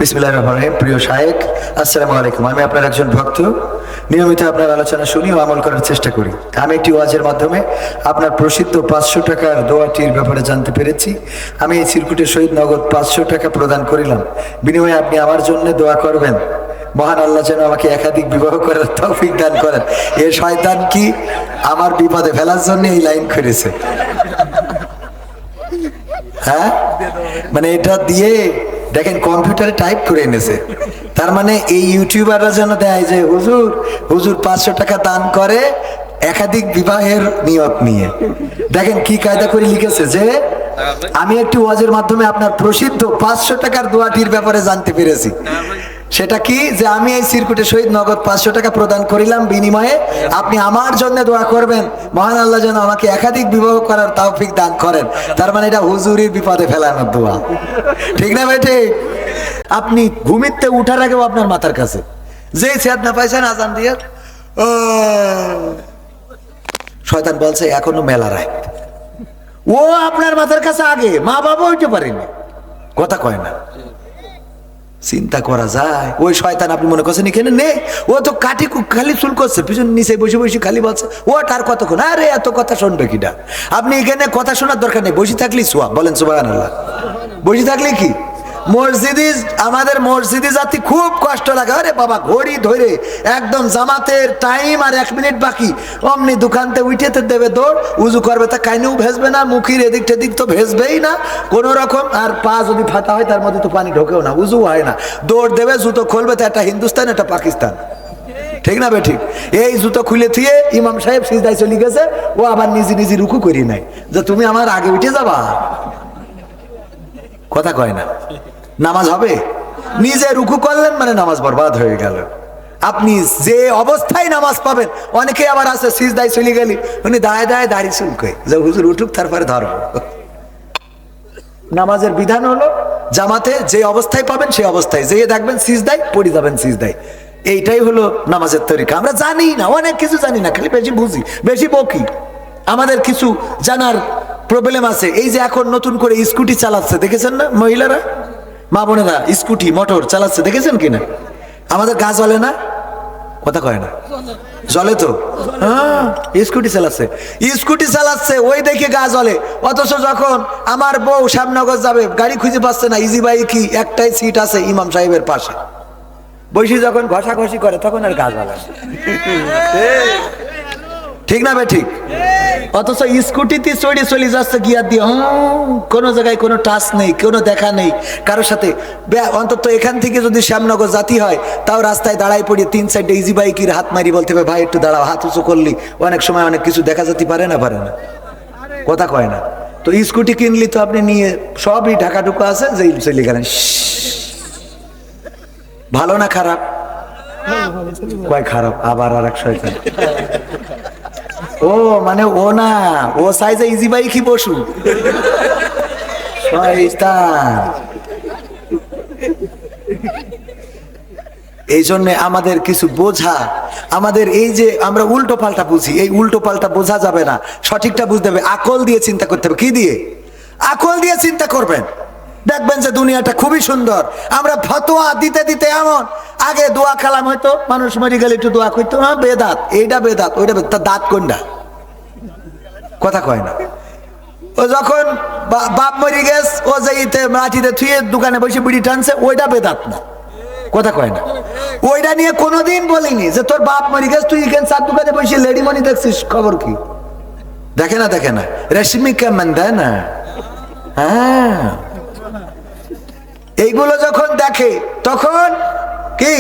বিসমিল্লাহির রহমানির রহিম। প্রিয় শায়েখ, আসসালামু আলাইকুম। আমি আপনার একজন ভক্ত, নিয়মিত আপনার আলোচনা শুনি ও আমল করার চেষ্টা করি। আমি একটি ওয়াজের মাধ্যমে আপনার প্রসিদ্ধ 500 টাকার দোয়াটির ব্যাপারে জানতে পেরেছি। আমি এই চিরকুটের সহিত নগদ 500 টাকা প্রদান করিলাম, বিনিময়ে আপনি আমার জন্য দোয়া করবেন। মহান আল্লাহ যেন আমাকে একাধিক বিবাহ করার তৌফিক দান করেন। এ শয়তান কি আমার বিপদে ফেলার জন্য এই লাইন করেছে? হ্যাঁ, মানে এটা দিয়ে দেখেন কম্পিউটারে টাইপ করে এনেছে। তার মানে এই ইউটিউবাররা যেন দেয় যে হুজুর হুজুর 500 টাকা দান করে একাধিক বিবাহের নিয়ত নিয়ে। দেখেন কি কায়দা করে লিখেছে যে আমি একটি ওয়াজের মাধ্যমে আপনার প্রসিদ্ধ 500 টাকার দোয়াটির ব্যাপারে জানতে পেরেছি। সেটা কি যে আমি এই চিরকুটের সহিত নগদ 500 টাকা প্রদান করিলাম, বিনিময়ে আপনি আমার জন্য দোয়া করবেন মহান আল্লাহ যেন আমাকে একাধিক বিবাহ করার তৌফিক দান করেন। তার মানে এটা হুজুরের বিপদে ফেলানোর দোয়া, ঠিক না বেটে? আপনি ঘুমিতে উঠার আগেও আপনার মাথার কাছে যেই চেতনা পাইছেন আজান দিয়ে শয়তান বলছে এখনো মেলা রাত, ও আপনার মাথার কাছে আগে মা বাবা উঠতে পারেনি, কথা কয় না। চিন্তা করা যায় ওই শয়তান আপনি মনে করছেন এখানে নেই, ও তো কাঠি খালি চুল করছে পিছন নিচে বসে বসে খালি বলছে ও তার কতক্ষণ, আরে এত কথা শুনবে কিটা? আপনি এখানে কথা শোনার দরকার নেই, বসে থাকলেই সোয়া, বলেন সুবহানাল্লাহ। বসে থাকলে কি মসজিদে, আমাদের মসজিদে জাতি খুব কষ্ট লাগে। আরে বাবা ঘড়ি ধরে একদম জামাতের টাইম আর 1 মিনিট বাকি, অমনি দোকানতে উঠেতে দেবে দৌড়, উজু করবে তা কাইনেও ভেসবে না, মুখের এদিক টেদিক তো ভেসবেই না কোন রকম, আর পা যদি ফাটা হয় তার মধ্যে তো পানি ঢোকেও না, উজু হয় না, দৌড় দেবে, জুতো খুলবে তো একটা হিন্দুস্তান একটা পাকিস্তান, ঠিক না বে ঠিক? এই জুতো খুলে থুয়ে ইমাম সাহেব সিজদায় চলে গেছে, ও আবার নিজে নিজে রুকু করি নাই যে তুমি আমার আগে উঠে যাবা, কথা কয় না। নামাজ হবে, নিজে রুকু করলেন মানে নামাজ বরবাদ হয়ে গেল। আপনি যে অবস্থায় নামাজ পাবেন, অনেকে আবার আছে সিজদায় চলে গেলি উনি দায় দায় দাঁড়িয়ে চুলকে যে হুজুর উঠুক তারপরে ধরো। নামাজের বিধান হলো জামাতে যে অবস্থায় পাবেন সেই অবস্থায় যেয়ে দেখবেন সিজদায় পড়ে যাবেন সিজদায়, এইটাই হলো নামাজের তরিকা। আমরা জানি না, অনেক কিছু জানি না, খালি বেশি বুঝি বেশি বকি। আমাদের কিছু জানার প্রবলেম আছে। এই যে এখন নতুন করে স্কুটি চালাচ্ছে দেখেছেন না মহিলারা, মা বোনেরা স্কুটি মোটর চালাচ্ছে দেখেছেন কিনা? আমাদের গা জ্বলে না, কথা কয় না, জ্বলে তো, হ্যাঁ স্কুটি চালাচ্ছে, স্কুটি চালাচ্ছে ওই দেখে গা জ্বলে। অথচ যখন আমার বউ শ্যামনগর যাবে গাড়ি খুঁজে পাচ্ছে না, ইজি বাইকই একটাই সিট আছে ইমাম সাহেবের পাশে, বসে যখন ঘষাঘষি করে তখন আর গা জ্বলে, ঠিক না বে ঠিক? অথচ স্কুটিতে চড়ে চলে যাচ্ছে গিয়ার দিয়ে, কোনো জায়গায় কোনো টাচ নেই, কোনো দেখা নেই কারোর সাথে। অন্তত এখান থেকে যদি শ্যামনগর জাতি হয় তাও রাস্তায় দাঁড়াই পড়িয়ে 3-4টে ইজি বাইকের হাত মারি বলতে হবে ভাই একটু দাঁড়াও, হাত উঁচু করলি অনেক সময় অনেক কিছু দেখা যেতে পারে না, কথা কয় না। তো স্কুটি কিনলি তো আপনি নিয়ে সবই ঢাকা ঢুকা আছে যে চলে গেলেন, ভালো না খারাপ? কয় খারাপ, আবার আর এক শয়তান ও মানে ও না, ও সাইজে ইজি বাইকই বসু শয়তান। এই জন্য আমাদের কিছু বোঝা, আমাদের এই যে আমরা উল্টো পাল্টা বুঝি, এই উল্টো পাল্টা বোঝা যাবে না, সঠিকটা বুঝতে হবে, আকল দিয়ে চিন্তা করতে হবে। কি দিয়ে? আকল দিয়ে চিন্তা করবেন, দেখবেন যে দুনিয়াটা খুবই সুন্দর। আমরা ফতোয়া দিতে দিতে এমন, আগে দোয়া কালাম হয়তো মানুষ মরে গেলে একটু দোয়া করতো, হ্যাঁ বেদাত, এইটা বেদাত ওইটা বেদাত, তার দাঁত কোনটা, কথা কয় না। ও যখন বাপ মরি গেছ ও যে মাটিতে থুয়ে দোকানে বসে বিড়ি টানছে ওইটা বেদাত না, কথা কয় না। ওইটা নিয়ে কোনোদিন বলিনি যে তোর বাপ মরি গেছ তুই এখানে চার দোকানে বসে লেডি মনি দেখছিস, খবর কি? দেখে না দেখে না, রেশমি কেমন দেয় না, হ্যাঁ এইগুলো যখন দেখে তখন কি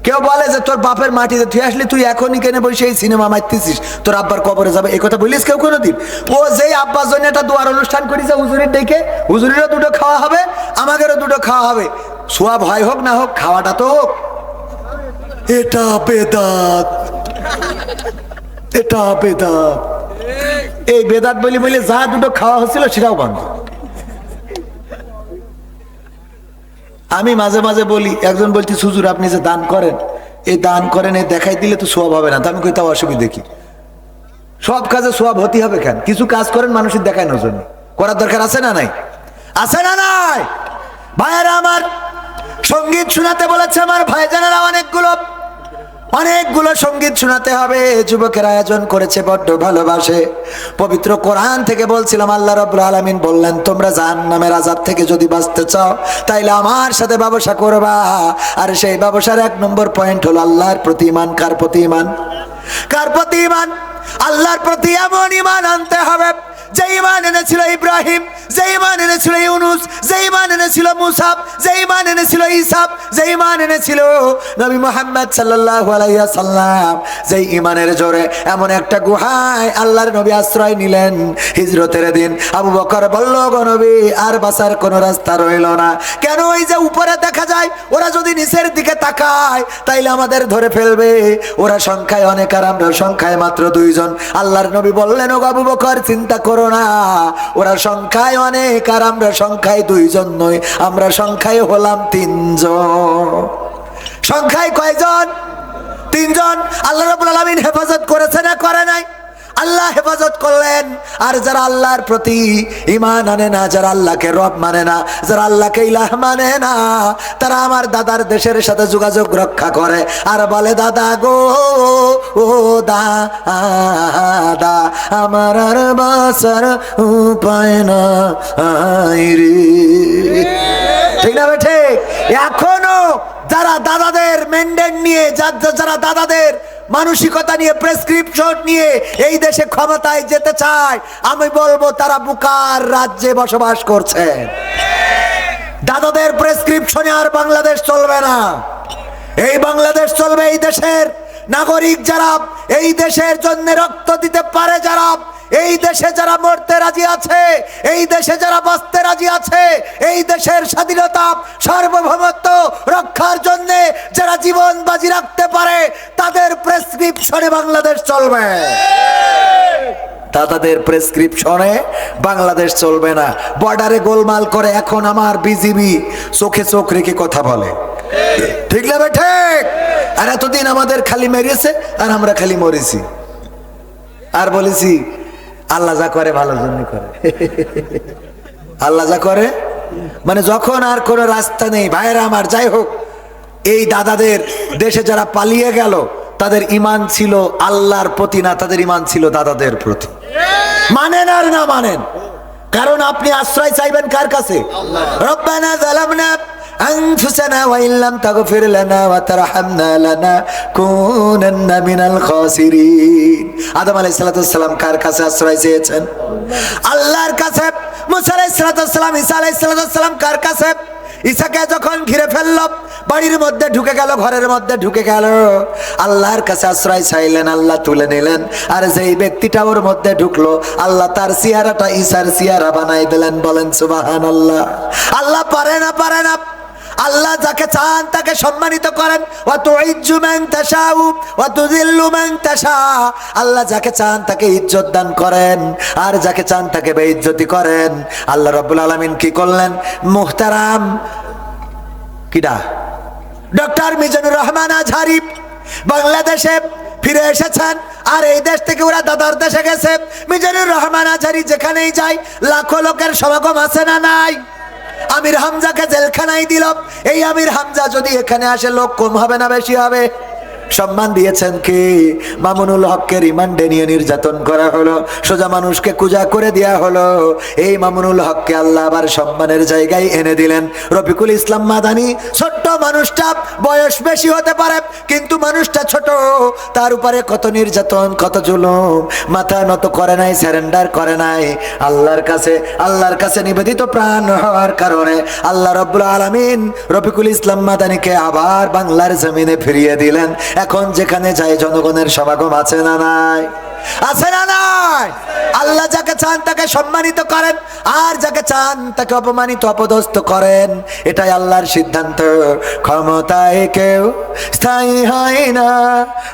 কেউ বলে যে তোর বাপের মাটিতে তুই আসলি তুই এখনই কেনে বসে এই সিনেমা মারতেছিস, তোর আব্বার কবরে যাবে, এই কথা বলিস কেউ কোনোদিন? ও যেই আব্বার জন্য একটা দোয়ার অনুষ্ঠান করেছে হুজুরের ডেকে, হুজুরেরও দুটো খাওয়া হবে আমাদেরও দুটো খাওয়া হবে, সোয়া ভয় হোক না হোক খাওয়াটা তো হোক। এটা বেদাত, এটা বেদাত। এই বেদাত বলি বলে যা দুটো খাওয়া হচ্ছিল সেটাও বন্ধ। আমি মাঝে মাঝে বলি, একজন বলছি হুজুর আপনি যে দান করেন, এই দান করেন এ দেখাই দিলে তো সোয়াব হবে না। তা আমি কই তাও অসুবিধা কি? সব কাজে সোয়াব হতে হবে কেন? কিছু কাজ করেন মানুষের দেখানোর জন্য, করার দরকার আছে না নাই? আছে না নাই ভাইয়েরা আমার? সঙ্গীত শোনাতে বলেছে আমার ভাইজানেরা, অনেকগুলো সঙ্গীত শোনাতে হবে। যুবকের আয়োজন করেছে, বড্ড ভালোবাসে। পবিত্র কোরআন থেকে বলছিলাম, আল্লাহ রাব্বুল আলামিন বললেন, তোমরা জাহান্নামের আযাব থেকে যদি বাঁচতে চাও তাইলে আমার সাথে ব্যবসা করবা। আর সেই ব্যবসার 1 নম্বর পয়েন্ট হলো আল্লাহর প্রতি ঈমান। কার প্রতি ঈমান? কার প্রতি ঈমান? আল্লাহর প্রতি এমন ঈমান আনতে হবে যে ঈমান এনেছিল ইব্রাহিম, যে ঈমান এনেছিল ইউনুস, যে ঈমান এনেছিল মুসা, যে ঈমান এনেছিল ঈসা, যে ঈমান এনেছিল নবী মুহাম্মদ সাল্লাল্লাহু আলাইহি ওয়াসাল্লাম। যে ঈমানের জোরে এমন একটা গুহায় আল্লাহর নবী আশ্রয় নিলেন হিজরতের দিন। আবু বকর বলল, গো নবী, আর বাঁচার কোনো রাস্তা রইল না। কেন? ওই যে উপরে দেখা যায়, ওরা যদি নিচের দিকে তাকায় তাইলে আমাদের ধরে ফেলবে। ওরা সংখ্যায় অনেক আর আমরা সংখ্যায় মাত্র 2 জন। আল্লাহর নবী বললেন, ও আবু বকর, চিন্তা করো না, ওরা সংখ্যায় অনেক আর আমরা সংখ্যায় 2 জন নই, আমরা সংখ্যায় হলাম 3 জন। সংখ্যায় কয়জন? 3 জন। আল্লাহ রাব্বুল আলামিন হেফাজত করেছে না করে নাই? আল্লাহ হেফাজত করলেন। আর যারা আল্লাহর প্রতি ঈমান আনে না, যারা আল্লাহকে রব মানে না, যারা আল্লাহকে ইলাহ মানে না, তারা আমার দাদার দেশের সাথে যোগাযোগ রক্ষা করে আর বলে, দাদা গো, ও দাদা, আমার আর বাঁচার উপায় নাই রে। ঠিক না বেঠে? এখনো যারা দাদাদের মেন্ডেট নিয়ে, যারা দাদাদের মানসিকতা নিয়ে, প্রেসক্রিপশন নিয়ে এই দেশে ক্ষমতায় যেতে চায়, আমি বলবো তারা বুকার রাজ্যে বসবাস করছে। দাদাদের প্রেসক্রিপশনে আর বাংলাদেশ চলবে না। এই বাংলাদেশ চলবে এই দেশের নাগরিক যারা, এই দেশের জন্য রক্ত দিতে পারে যারা, এই দেশে যারা মরতে রাজি আছে, এই দেশে যারা বাঁচতে রাজি আছে, এই দেশের স্বাধীনতা সার্বভৌমত্ব রক্ষার জন্য যারা জীবন বাজি রাখতে পারে, তাদের প্রেসক্রিপশনে বাংলাদেশ চলবে। তাদের প্রেসক্রিপশনে বাংলাদেশ চলবে না। বর্ডারে গোলমাল করে এখন আমার বিজিবি চোখে চোখ রেখে কথা বলে। ঠিক না ঠিক? আর এতদিন আমাদের খালি মেরেছে আর আমরা খালি মরেছি আর বলেছি আল্লাহ যা করে ভালোর জন্য করে। আল্লাহ যা করে মানে যখন আর কোনো রাস্তা নেই, ভাইরা আমার, যাই হোক, এই দাদাদের দেশে যারা পালিয়ে গেল তাদের ঈমান ছিল আল্লাহর প্রতি না, তাদের ঈমান ছিল দাদাদের প্রতি। মানেন আর না মানেন, কারণ আপনি আশ্রয় চাইবেন কার কাছে? রব্বানা যালামনা আনফুসানা ওয়া ইল্লাম তাগফির লানা ওয়া তারহামনা লানাকুনান্না মিনাল খাসিরিন। আদম আলাইহিস সালাম কার কাছে আশ্রয় চেয়েছেন? আল্লাহর কাছে। মুসা আলাইহিস সালাম, ঈসা আলাইহিস সালাম কার কাছে? ঈসাকে যখন ঘিরে ফেলল, বাড়ির মধ্যে ঢুকে গেল, ঘরের মধ্যে ঢুকে গেল, আল্লাহর কাছে আশ্রয় চাইলেন, আল্লাহ তুলে নিলেন। আর যেই ব্যক্তিটা ওর মধ্যে ঢুকলো, আল্লাহ তার চেহারাটা ঈসার চেহারা বানাই দিলেন। বলেন সুবহানাল্লাহ। আল্লাহ পারে না, পারে না। আল্লাহ যাকে চান তাকে সম্মানিত করেন। ওয়া তুইজ্জু মান তাশাউ ওয়া তুযিল্লু মান তাশা। আল্লাহ যাকে চান তাকে ইজ্জত দান করেন আর যাকে চান তাকে বেইজ্জতি করেন। আল্লাহ রাব্বুল আলামিন কি করলেন? মুহতারাম কিডা ডক্টর মিজানুর রহমান আজহারি বাংলাদেশে ফিরে এসেছেন। আর এই দেশ থেকে ওরা দাদার দেশে গেছে। মিজানুর রহমান আজহারি যেখানেই যায় লাখো লোকের সমাগম আছে না নাই? আমির হামজাকে জেলখানায় দিল। এই আমির হামজা যদি এখানে আসে লোক কম হবে না বেশি হবে? সম্মান দিয়েছেন কি? মামুনুল হককে রিমান্ডে নিয়ে নির্যাতন করা হলো, সোজা মানুষকে কুজা করে দেয়া হলো। এই মামুনুল হককে আল্লাহ আবার সম্মানের জায়গায় এনে দিলেন। রফিকুল ইসলাম মাদানী, ছোট্ট মানুষটা, বয়স বেশি হতে পারে কিন্তু মানুষটা ছোট, তার উপরে কত নির্যাতন, কত জুলুম, মাথা নত করে নাই, সারেন্ডার করে নাই। আল্লাহর কাছে নিবেদিত প্রাণ হওয়ার কারণে আল্লাহ রাব্বুল আলামিন রফিকুল ইসলাম মাদানীকে আবার বাংলার জমিনে ফিরিয়ে দিলেন। এখন যেখানে যায় জনগণের সমাগম আছে না নাই? আছে না নাই? আল্লাহ যাকে চান তাকে সম্মানিত করেন আর যাকে চান তাকে অপমানিত, অপদস্থ করেন। এটাই আল্লাহর সিদ্ধান্ত। ক্ষমতায় কেউ স্থায়ী হয় না,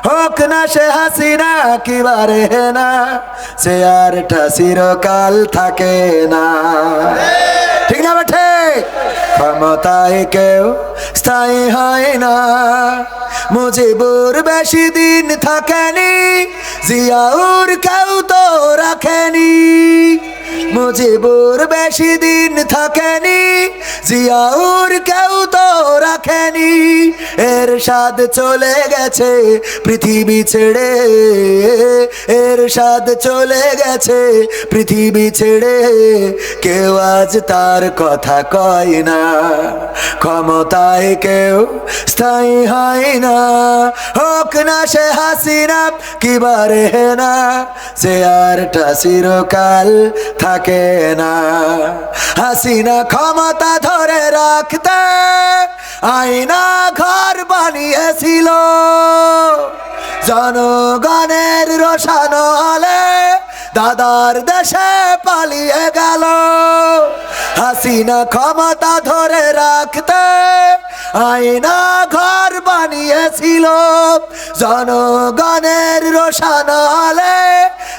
হোক না সে হাসিনা কিবারে না, সে আর চিরকাল থাকে না। ঠিক না বেঠে? ক্ষমতায় কেউ স্থায়ী হয় না। মুজিবুর বেশি দিন থাকেনি, জিয়াউর কেউ তো রাখেনি। মুজিবুর বেশি দিন থাকেনি, জিয়াউর কেউ তো রাখে এরশাদ চলে গেছে পৃথিবী ছেড়ে, এরশাদ চলে গেছে পৃথিবী ছেড়ে, কেউ আজ তার কথা কয় না, ক্ষমতায় কেউ স্থায়ী হয় না, হোক না সে হাসিনা কিবার হে না, সে আরটা চিরকাল থাকে না। হাসিনা ক্ষমতা ধরে রাখতে আয়না ঘর বানিয়েছিল, জনগণের রোশানো আলে দাদার দেশে পালিয়ে গেল। হাসিনা ক্ষমতা ধরে রাখতে আয়না ঘর বানিয়েছিল, জনগণের রোশানো আলে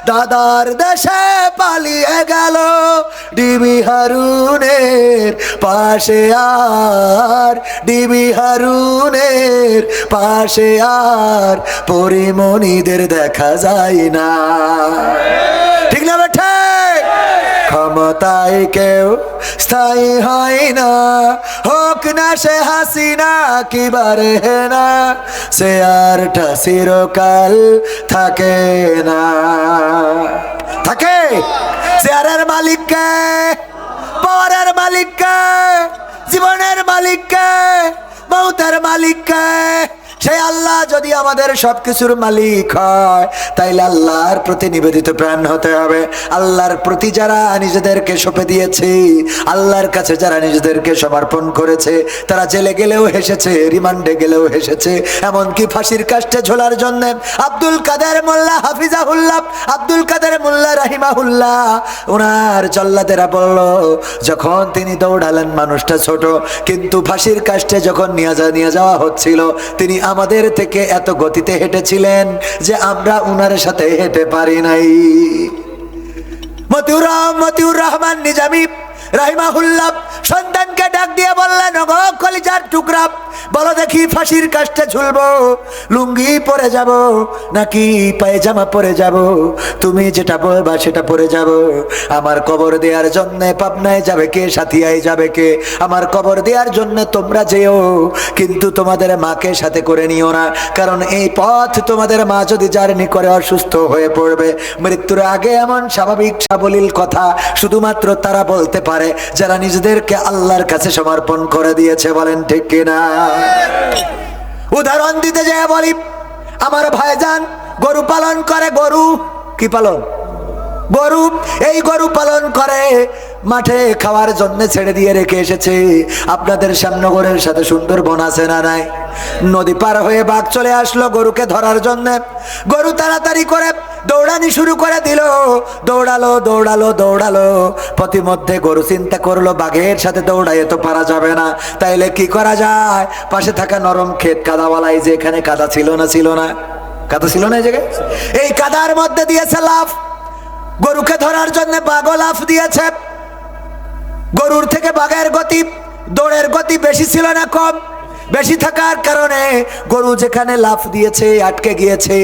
দাদার দেশে পালিয়ে গেল। ডিবি হারুনের পাশে আর, ডিবি হারুনের পাশে আর পরিমণিদের দেখা যায় না, ঠিক না বেঠে? ক্ষমতায় কেউ স্থায়ী হয় না, হোক না সে হাসিনা কিবার হে না, সে আরটা চিরকাল থাকে না। থাকে চেয়ারের মালিককে, পাওয়ারের মালিককে, জীবনের মালিককে, মৌতের মালিককে। সেই আল্লাহ যদি আমাদের সবকিছুর মালিক হয়, তাইলে আল্লাহর প্রতি নিবেদিত প্রাণ হতে হবে। আল্লাহর প্রতি যারা নিজেদেরকে সঁপে দিয়েছে, আল্লাহর কাছে যারা নিজেদেরকে সমর্পণ করেছে, তারা জেলে গেলেও হেসেছে, রিমান্ডে গেলেও হেসেছে, এমনকি ফাঁসির কাস্টে ঝোলার জন্য আব্দুল কাদের মোল্লা হাফিজাহুল্লাহ, আব্দুল কাদের মোল্লা রাহিমাহুল্লাহ, ওনার জল্লাদেরা বলল, যখন তিনি দৌড়ালেন মানুষটা ছোট, কিন্তু ফাঁসির কাস্টে যখন নিয়ে যাওয়া হচ্ছিল, তিনি আমাদের থেকে এত গতিতে হেঁটেছিলেন যে আমরা উনার সাথে হেঁটে পারি নাই। মতিউর রহমান নিজামী রাহিমাহুল্লাহ সন্তানকে ডাক দিয়ে বললেন, ওগো কলিজার টুকরা, বলো দেখি ফাঁসির কাস্টে ঝুলবো, লুঙ্গি পরে যাব নাকি পায়জামা পরে যাব? তুমি যেটা বলবা সেটা পরে যাব। আমার কবর দেওয়ার জন্য পাবনায় যাবে কে, সাথিয়ায় যাবে কে? আমার কবর দেওয়ার জন্য তোমরা যেও, কিন্তু তোমাদের মাকে সাথে করে নিও না, কারণ এই পথ তোমাদের মা যদি জার্নি করে অসুস্থ হয়ে পড়বে। মৃত্যুর আগে এমন স্বাভাবিক সাবলীল কথা শুধুমাত্র তারা বলতে পারে যারা নিজেদেরকে আল্লাহর কাছে সমর্পণ করে দিয়েছে। বলেন ঠিক কিনা? উদাহরণ দিতে যায় বলি, আমার ভাইজান গরু পালন করে। গরু কি পালন? গরু। এই গরু পালন করে, মাঠে খাওয়ার জন্য ছেড়ে দিয়ে রেখে এসেছে। আপনাদের শ্যামনগরের সাথে সুন্দরবন আছে না নাই? নদী পার হয়ে বাঘ চলে আসলো গরুকে ধরার জন্য। গরু তাড়াতাড়ি করে দৌড়ানি শুরু করে দিল, দৌড়ালো দৌড়ালো দৌড়ালো। পথিমধ্যে গরু চিন্তা করলো, বাঘের সাথে দৌড়াইয়ে তো পারা যাবে না, তাইলে কি করা যায়? পাশে থাকা নরম ক্ষেত কাদাওয়ালাই, যে এখানে কাদা ছিল না, ছিল না কাদা ছিল না এই জায়গায়, এই কাদার মধ্যে দিয়েছে লাফ। গরুকে ধরার জন্য বাঘও লাফ দিয়েছে। গরুর থেকে বাঘের গতি, দৌড়ের গতি বেশি ছিল না কম? বেশি থাকার কারণে গরু যেখানে লাফ দিয়েছে আটকে গিয়েছে।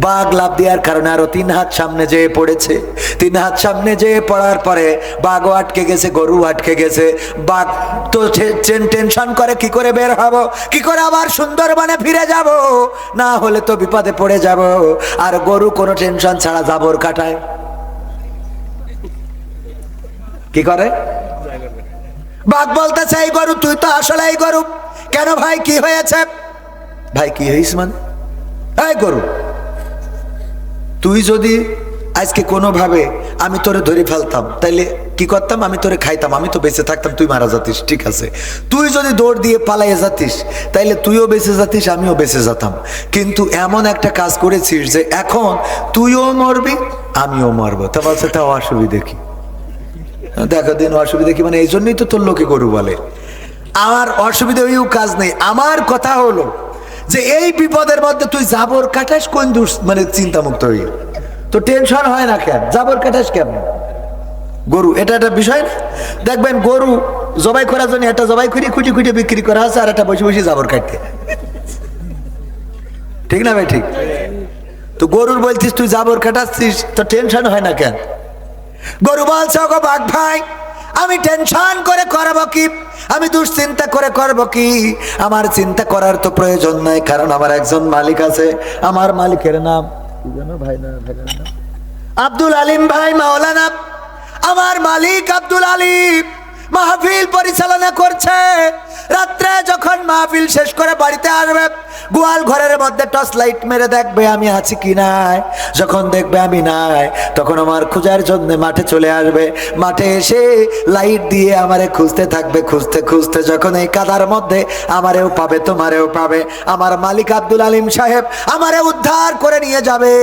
বাঘ লাফ দেওয়ার কারণে আরো 3 হাত সামনে যেয়ে পড়েছে। 3 হাত সামনে যেয়ে পড়ার পরে বাঘও আটকে গেছে, গরু আটকে গেছে। বাঘ তো টেনশন করে, কি করে বের হব, কি করে আবার সুন্দরবনে ফিরে যাব, না হলে তো বিপদে পড়ে যাব। আর গরু কোনো টেনশন ছাড়া জাবর কাটায়। কি করে? বাঘ বলতেছে, এই গরু তুই তো আসলে এই গরু। কেন ভাই, কি হয়েছে? ভাই কি হয়েছে মানে? এই গরু, তুই যদি আজকে কোনোভাবে আমি তোরে ধরে ফেলতাম, তাইলে কি করতাম? আমি তোরে খাইতাম, আমি তো বেঁচে থাকতাম, তুই মারা যাতিস, ঠিক আছে। তুই যদি দৌড় দিয়ে পালাইয়ে যাতিস, তাইলে তুইও বেঁচে যাতিস, আমিও বেঁচে যেতাম। কিন্তু এমন একটা কাজ করেছিস যে এখন তুইও মরবি, আমিও মরবো। তা বলছে, তা অসুবিধে কি? দেখো দিন অসুবিধা কি মানে? এই জন্যই তো তোর লোকে গরু বলে। আমার অসুবিধা ওইও কাজ নেই। আমার কথা হলো যে এই বিপদের মধ্যে তুই জাবর কাটাস কোন দূর, মানে চিন্তামুক্ত হয়ে তো টেনশন হয় না কেন? জাবর কাটাস কেমন? গরু এটা একটা বিষয় না? দেখবেন গরু জবাই করার জন্য একটা জবাই করে খুঁটি খুঁটি বিক্রি করা আছে, আর একটা বসে বসে জাবর কাটতে, ঠিক না ভাই? ঠিক। তো গরুর বলছিস তুই জাবর কাটাচ্ছিস, তো টেনশন হয় না কেন? গরু বলছে, ওগো বাঘ ভাই, আমি টেনশন করে করব কি, আমি দুশ্চিন্তা করে করব কি? আমার চিন্তা করার তো প্রয়োজন নাই, কারণ আমার একজন মালিক আছে। আমার মালিকের নাম কি যেন ভাই, না ভাইয়ের নাম আব্দুল আলিম ভাই মাওলানা। আমার মালিক আব্দুল আলিম মাহফিল পরিচালনা করছে। রাত্রে যখন মাহফিল শেষ করে বাড়িতে আসবে, গোয়াল ঘরের মধ্যে টর্চ লাইট মেরে দেখবে আমি আছি কি নাই। যখন দেখবে আমি নাই, তখন আমার খোঁজার জন্য মাঠে চলে আসবে। মাঠে এসে লাইট দিয়ে আমারে খুঁজতে থাকবে। খুঁজতে খুঁজতে যখন এই কাদার মধ্যে আমারেও পাবে, তোমারেও পাবে। আমার মালিক আব্দুল আলিম সাহেব আমারে উদ্ধার করে নিয়ে যাবে,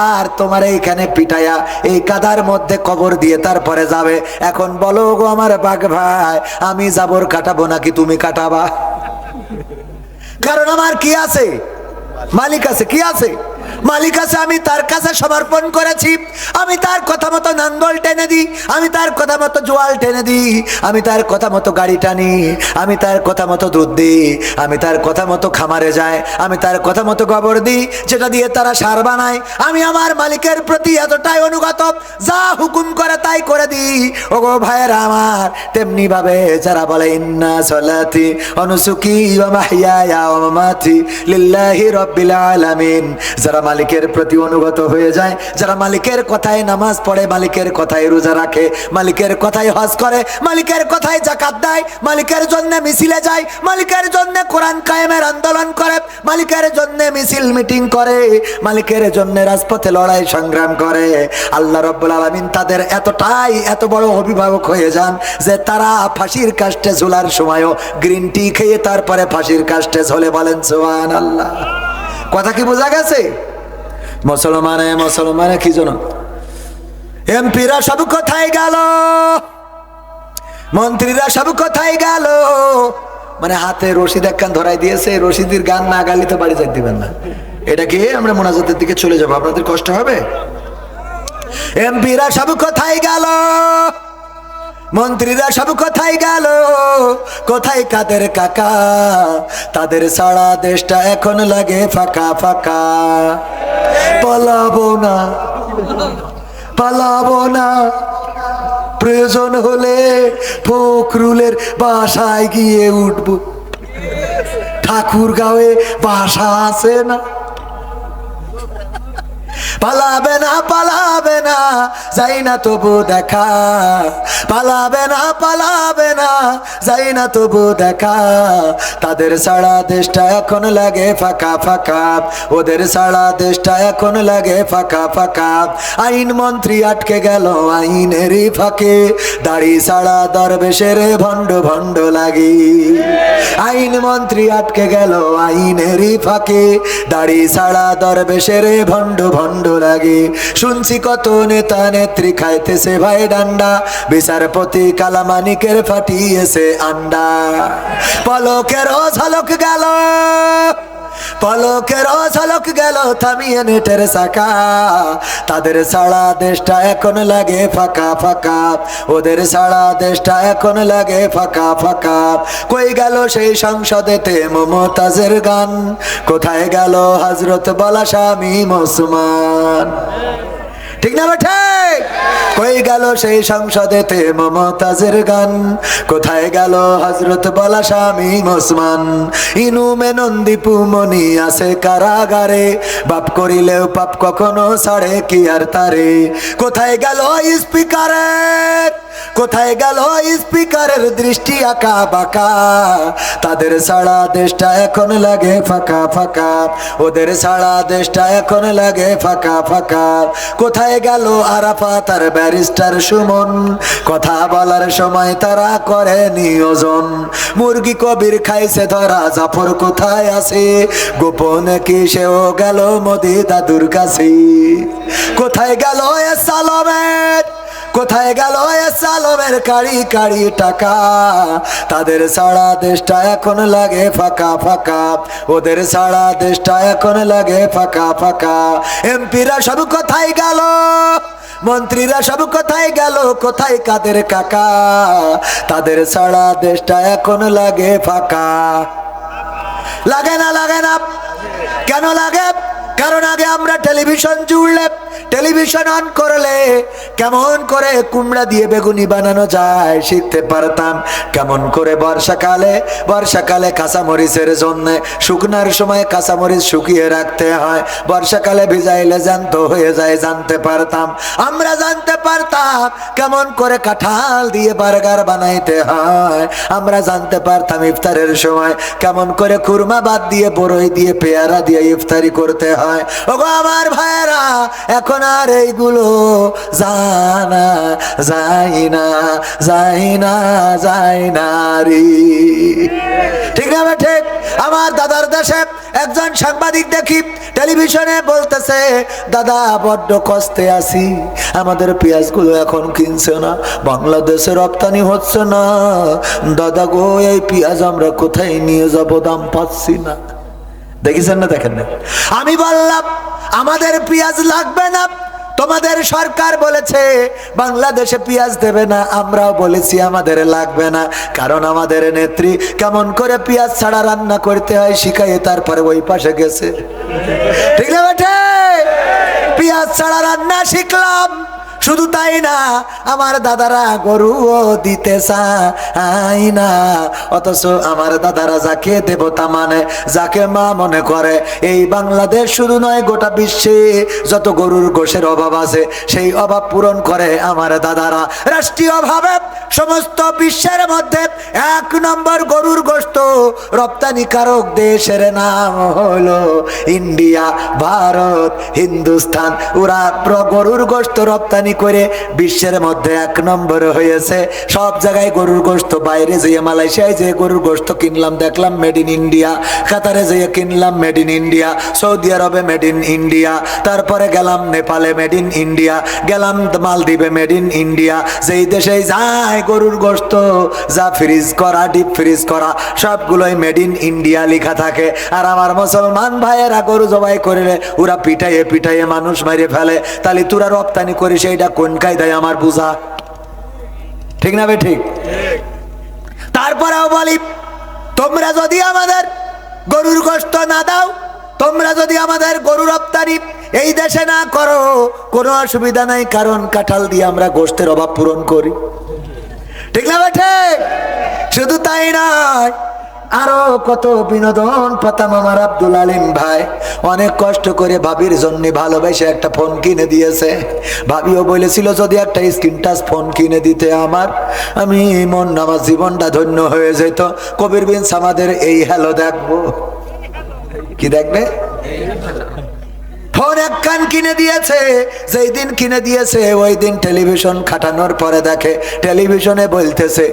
আর তোমার এইখানে পিটাইয়া এই কাদার মধ্যে কবর দিয়ে তারপরে যাবে। এখন বলো গো আমার বাঘ ভাই, আমি জাবর কাটাবো নাকি তুমি কাটাবা? কারণ আমার কি আছে? মালিক আছে। কি আছে? মালিক আছে। আমি তার কাছে সমর্পণ করেছি। আমি তার কথা মতো নাঙ্গল টেনে দিই, আমি তার কথা মতো জোয়াল টেনে দিই, আমি তার কথা মতো গাড়ি টানি, আমি তার কথা মতো দুধ দিই, আমি তার কথা মতো খামারে যাই, আমি তার কথা মতো গোবর দিই, যেটা দিয়ে তারা সার বানায়। আমি আমার মালিকের প্রতি এতটাই অনুগত, যা হুকুম করে তাই করে দিই। ওগো ভাইয়েরা আমার, তেমনি ভাবে যারা বলে ইন্না সলাতি ওয়া নুসুকি ওয়া মাহইয়ায়া ওয়া মামাতি লিল্লাহি রাব্বিল আলামিন, যারা মালিকের প্রতি অনুগত হয়ে যায়, যারা মালিকের কথায় নামাজ পড়ে, মালিকের কথায় রোজা রাখে, মালিকের কথায় হজ করে, মালিকের কথায় যাকাত দেয়, মালিকের জন্য মিছিলে যায়, মালিকের জন্য কোরআন কায়েমের আন্দোলন করে, মালিকের জন্য মিছিল মিটিং করে, মালিকের জন্য রাজপথে লড়াই সংগ্রাম করে, আল্লাহ রাব্বুল আলামিন তাদের এতটাই এত বড় অভিভাবক হয়ে যান যে তারা ফাঁসির কাস্টে ঝোলার সময়ও গ্রিন টি খেয়ে তারপরে ফাঁসির কাস্টে ঝোলে। বলেন সুবহানাল্লাহ। কথা কি বোঝা গেছে? মুসলমানে কি জন্য এমপিরা সব কোথায় গেল, মন্ত্রীরা সব কোথায় গেল? মানে হাতে রশিদ একখান ধরাই দিয়েছে, রশিদের গান না গালি তো বাড়ি যাই দিবেন না। এটা কি আমরা মোনাজাতের দিকে চলে যাবো, আপনাদের কষ্ট হবে? এমপিরা সব কোথায় গেল, মন্ত্রীরা সব কোথায় গেল? কোথায় কাদের কাকা? তাদের সারা দেশটা এখন লাগে ফাঁকা ফাঁকা। পালাবো না, পালাবো না, প্রয়োজন হলে ফখরুলের বাসায় গিয়ে উঠবো। ঠাকুরগাঁওয়ে বাসা আছে না? পালাবে না, পালাবে না, যাই না তবু দেখা। পালাবে না, পালাবে না, যাই না তবু দেখা। তাদের সারা দেশটা এখন লাগে ফাঁকা ফাঁকা, ওদের সারা দেশটা এখন লাগে ফাঁকা ফাঁকা। আইন মন্ত্রী আটকে গেল আইনেরই ফাঁকে, দাড়ি সারা দরবেশের ভণ্ড ভণ্ড লাগে। আইন মন্ত্রী আটকে গেল আইনেরই ফাঁকে, দাড়ি সারা দরবেশের ভণ্ড ভণ্ড লাগে। শুনছি কত নেতা নেত্রী খাইতেছে ভাই ডান্ডা, বিচারপতি কালামানিকের ফাটিয়েছে আন্ডা। পলকের ঝলক গেল, পলকের ঝলক গেল থামিয়ে নেটের চাকা। তাদের সারা দেশটা এখন লাগে ফাঁকা ফাঁকা, ওদের সারা দেশটা এখন লাগে ফাঁকা ফাঁকা। কই গেল সেই সংসদেতে মমতাজের গান? কোথায় গেল হযরত বলা শামীম ওসমান? ঠিক না বেঠে? কই গেল সেই সংসদেতে মমতাজের গান? কোথায় গেল হযরত বলা শামীম ওসমান? ইনুমে নন্দীপু মনি আছে কারাগারে, বাপ করিলেও পাপ কখনো ছাড়ে কি আর তারে। কোথায় গেল স্পিকারের, কোথায় গেল স্পিকারের দৃষ্টি আঁকা বাঁকা? তাদের সারা দেশটা এখন লাগে ফাঁকা ফাঁকা, ওদের সারা দেশটা এখন লাগে ফাঁকা ফাঁকা। কোথায় গেল আরাফাত আর ব্যারিস্টার সুমন? কথা বলার সময় তারা করে নিয়োজন। মুরগি কবির খাইছে ধরা, জাফর কোথায় আছে? গোপনে কি সেও গেল মোদি দাদুর কাছে? কোথায় গেল এ সালামের, কোথায় গেল এ সালামের কাড়ি কাড়ি টাকা? তাদের সারা দেশটা এখন লাগে ফাঁকা ফাঁকা, ওদের সারা দেশটা এখন লাগে ফাঁকা ফাঁকা। এমপিরা সব কোথায় গেল, মন্ত্রীরা সব কোথায় গেল? কোথায় কাদের কাকা? তাদের সারা দেশটা এখন লাগে ফাঁকা। লাগে না? লাগে না কেন লাগে? কারণ আগে আমরা টেলিভিশন জুড়লে টেলিভিশন অন করলে কেমন করে কুমড়া দিয়ে বেগুনি বানানো যায় শিখতে পারতাম। কেমন করে বর্ষাকালে কাঁচামরিচের জন্য শুকনার সময় কাঁচামরিচ শুকিয়ে রাখতে হয়, বর্ষাকালে ভিজাইলে জ্যান্ত হয়ে যায় জানতে পারতাম। আমরা জানতে পারতাম কেমন করে কাঁঠাল দিয়ে বার্গার বানাইতে হয়, আমরা জানতে পারতাম ইফতারের সময় কেমন করে কুরমা বাদ দিয়ে বড়ই দিয়ে পেয়ারা দিয়ে ইফতারি করতে হয়। ওগো আমার ভাইয়েরা, এখন আর এইগুলো জানা যায় না রে। ঠিক না ঠিক? আমার দাদার দেশে একজন সাংবাদিক দেখি টেলিভিশনে বলতেছে, দাদা বড্ড কষ্টে আছি, আমাদের পেঁয়াজগুলো এখন কিনছে না, বাংলাদেশে রপ্তানি হচ্ছে না, দাদা গো এই পেঁয়াজ আমরা কোথায় নিয়ে যাব, দাম পাচ্ছি না। দেখেছেন না? দেখেন না? আমি বললাম আমাদের পেঁয়াজ লাগবে না, তোমাদের সরকার বলেছে বাংলাদেশে পেঁয়াজ দেবে না, আমরাও বলেছি আমাদের লাগবে না, কারণ আমাদের নেত্রী কেমন করে পেঁয়াজ ছাড়া রান্না করতে হয় শিখাইয়ে তারপরে ওই পাশে গেছে। ঠিক না বেটে? পেঁয়াজ ছাড়া রান্না শিখলাম। শুধু তাই না, আমার দাদারা গরুও দিতে চায় না, অথচ আমার দাদারা যাকে দেবতা মানে, যাকে মা মনে করে, এই বাংলাদেশ শুধু নয় গোটা বিশ্বে যত গরুর গোশের অভাব আছে সেই অভাব পূরণ করে আমার দাদারা। রাষ্ট্রীয়ভাবে সমস্ত বিশ্বের মধ্যে 1 নম্বর গরুর গোশত রপ্তানিকারক দেশের নাম হলো ইন্ডিয়া, ভারত, হিন্দুস্তান। ওরা গরুর গোশত রপ্তানি করে বিশ্বের মধ্যে 1 নম্বর হয়েছে। সব জায়গায় গরুর গোশত, বাইরে যেয়ে মালয়েশিয়ায় যে গরুর গোশত কিনলাম দেখলাম মেড ইন ইন্ডিয়া, কাতারে যেয়ে কিনলাম মেড ইন ইন্ডিয়া, সৌদি আরবে মেড ইন ইন্ডিয়া, তারপরে গেলাম নেপালে মেড ইন ইন্ডিয়া, গেলাম মালদ্বীপে মেড ইন ইন্ডিয়া। যেই দেশে যায় গরুর গোশত যা ফ্রিজ করা, ডিপ ফ্রিজ করা, সবগুলোই মেড ইন ইন্ডিয়া লেখা থাকে। আর আমার মুসলমান ভাইয়েরা গরু জবাই করলে ওরা পিটাইয়ে মানুষ মেরে ফেলে, তাহলে তোরা রপ্তানি করিস এইটা কোন কায়দায় আমার বুঝা? ঠিক না বে ঠিক? তারপরেও বলি, তোমরা যদি আমাদের গরুর গোশত না দাও, তোমরা যদি আমাদের গরু রপ্তানি এই দেশে না করো, কোনো অসুবিধা নাই, কারণ কাঁঠাল দিয়ে আমরা গোশতের অভাব পূরণ করি। ঠিক না বে ঠিক? শুধু তাই নয়, আরো কত বিনোদন পেতাম। আমার আব্দুল আলিম ভাই অনেক কষ্ট করে ভাবির জন্য ভালোবেসে একটা ফোন কিনে দিয়েছে। ভাবিও বলেছিল যদি একটা স্ক্রিন টাচ ফোন কিনে দিতে আমি আমার জীবনটা ধন্য হয়ে যেত। কবির বিন সামাদের এই হ্যালো দেখবো। কি দেখবে? ফোন 1 কান কিনে দিয়েছে। যেই দিন কিনে দিয়েছে ওই দিন টেলিভিশন খাটানোর পরে দেখে টেলিভিশনে বলতেছে,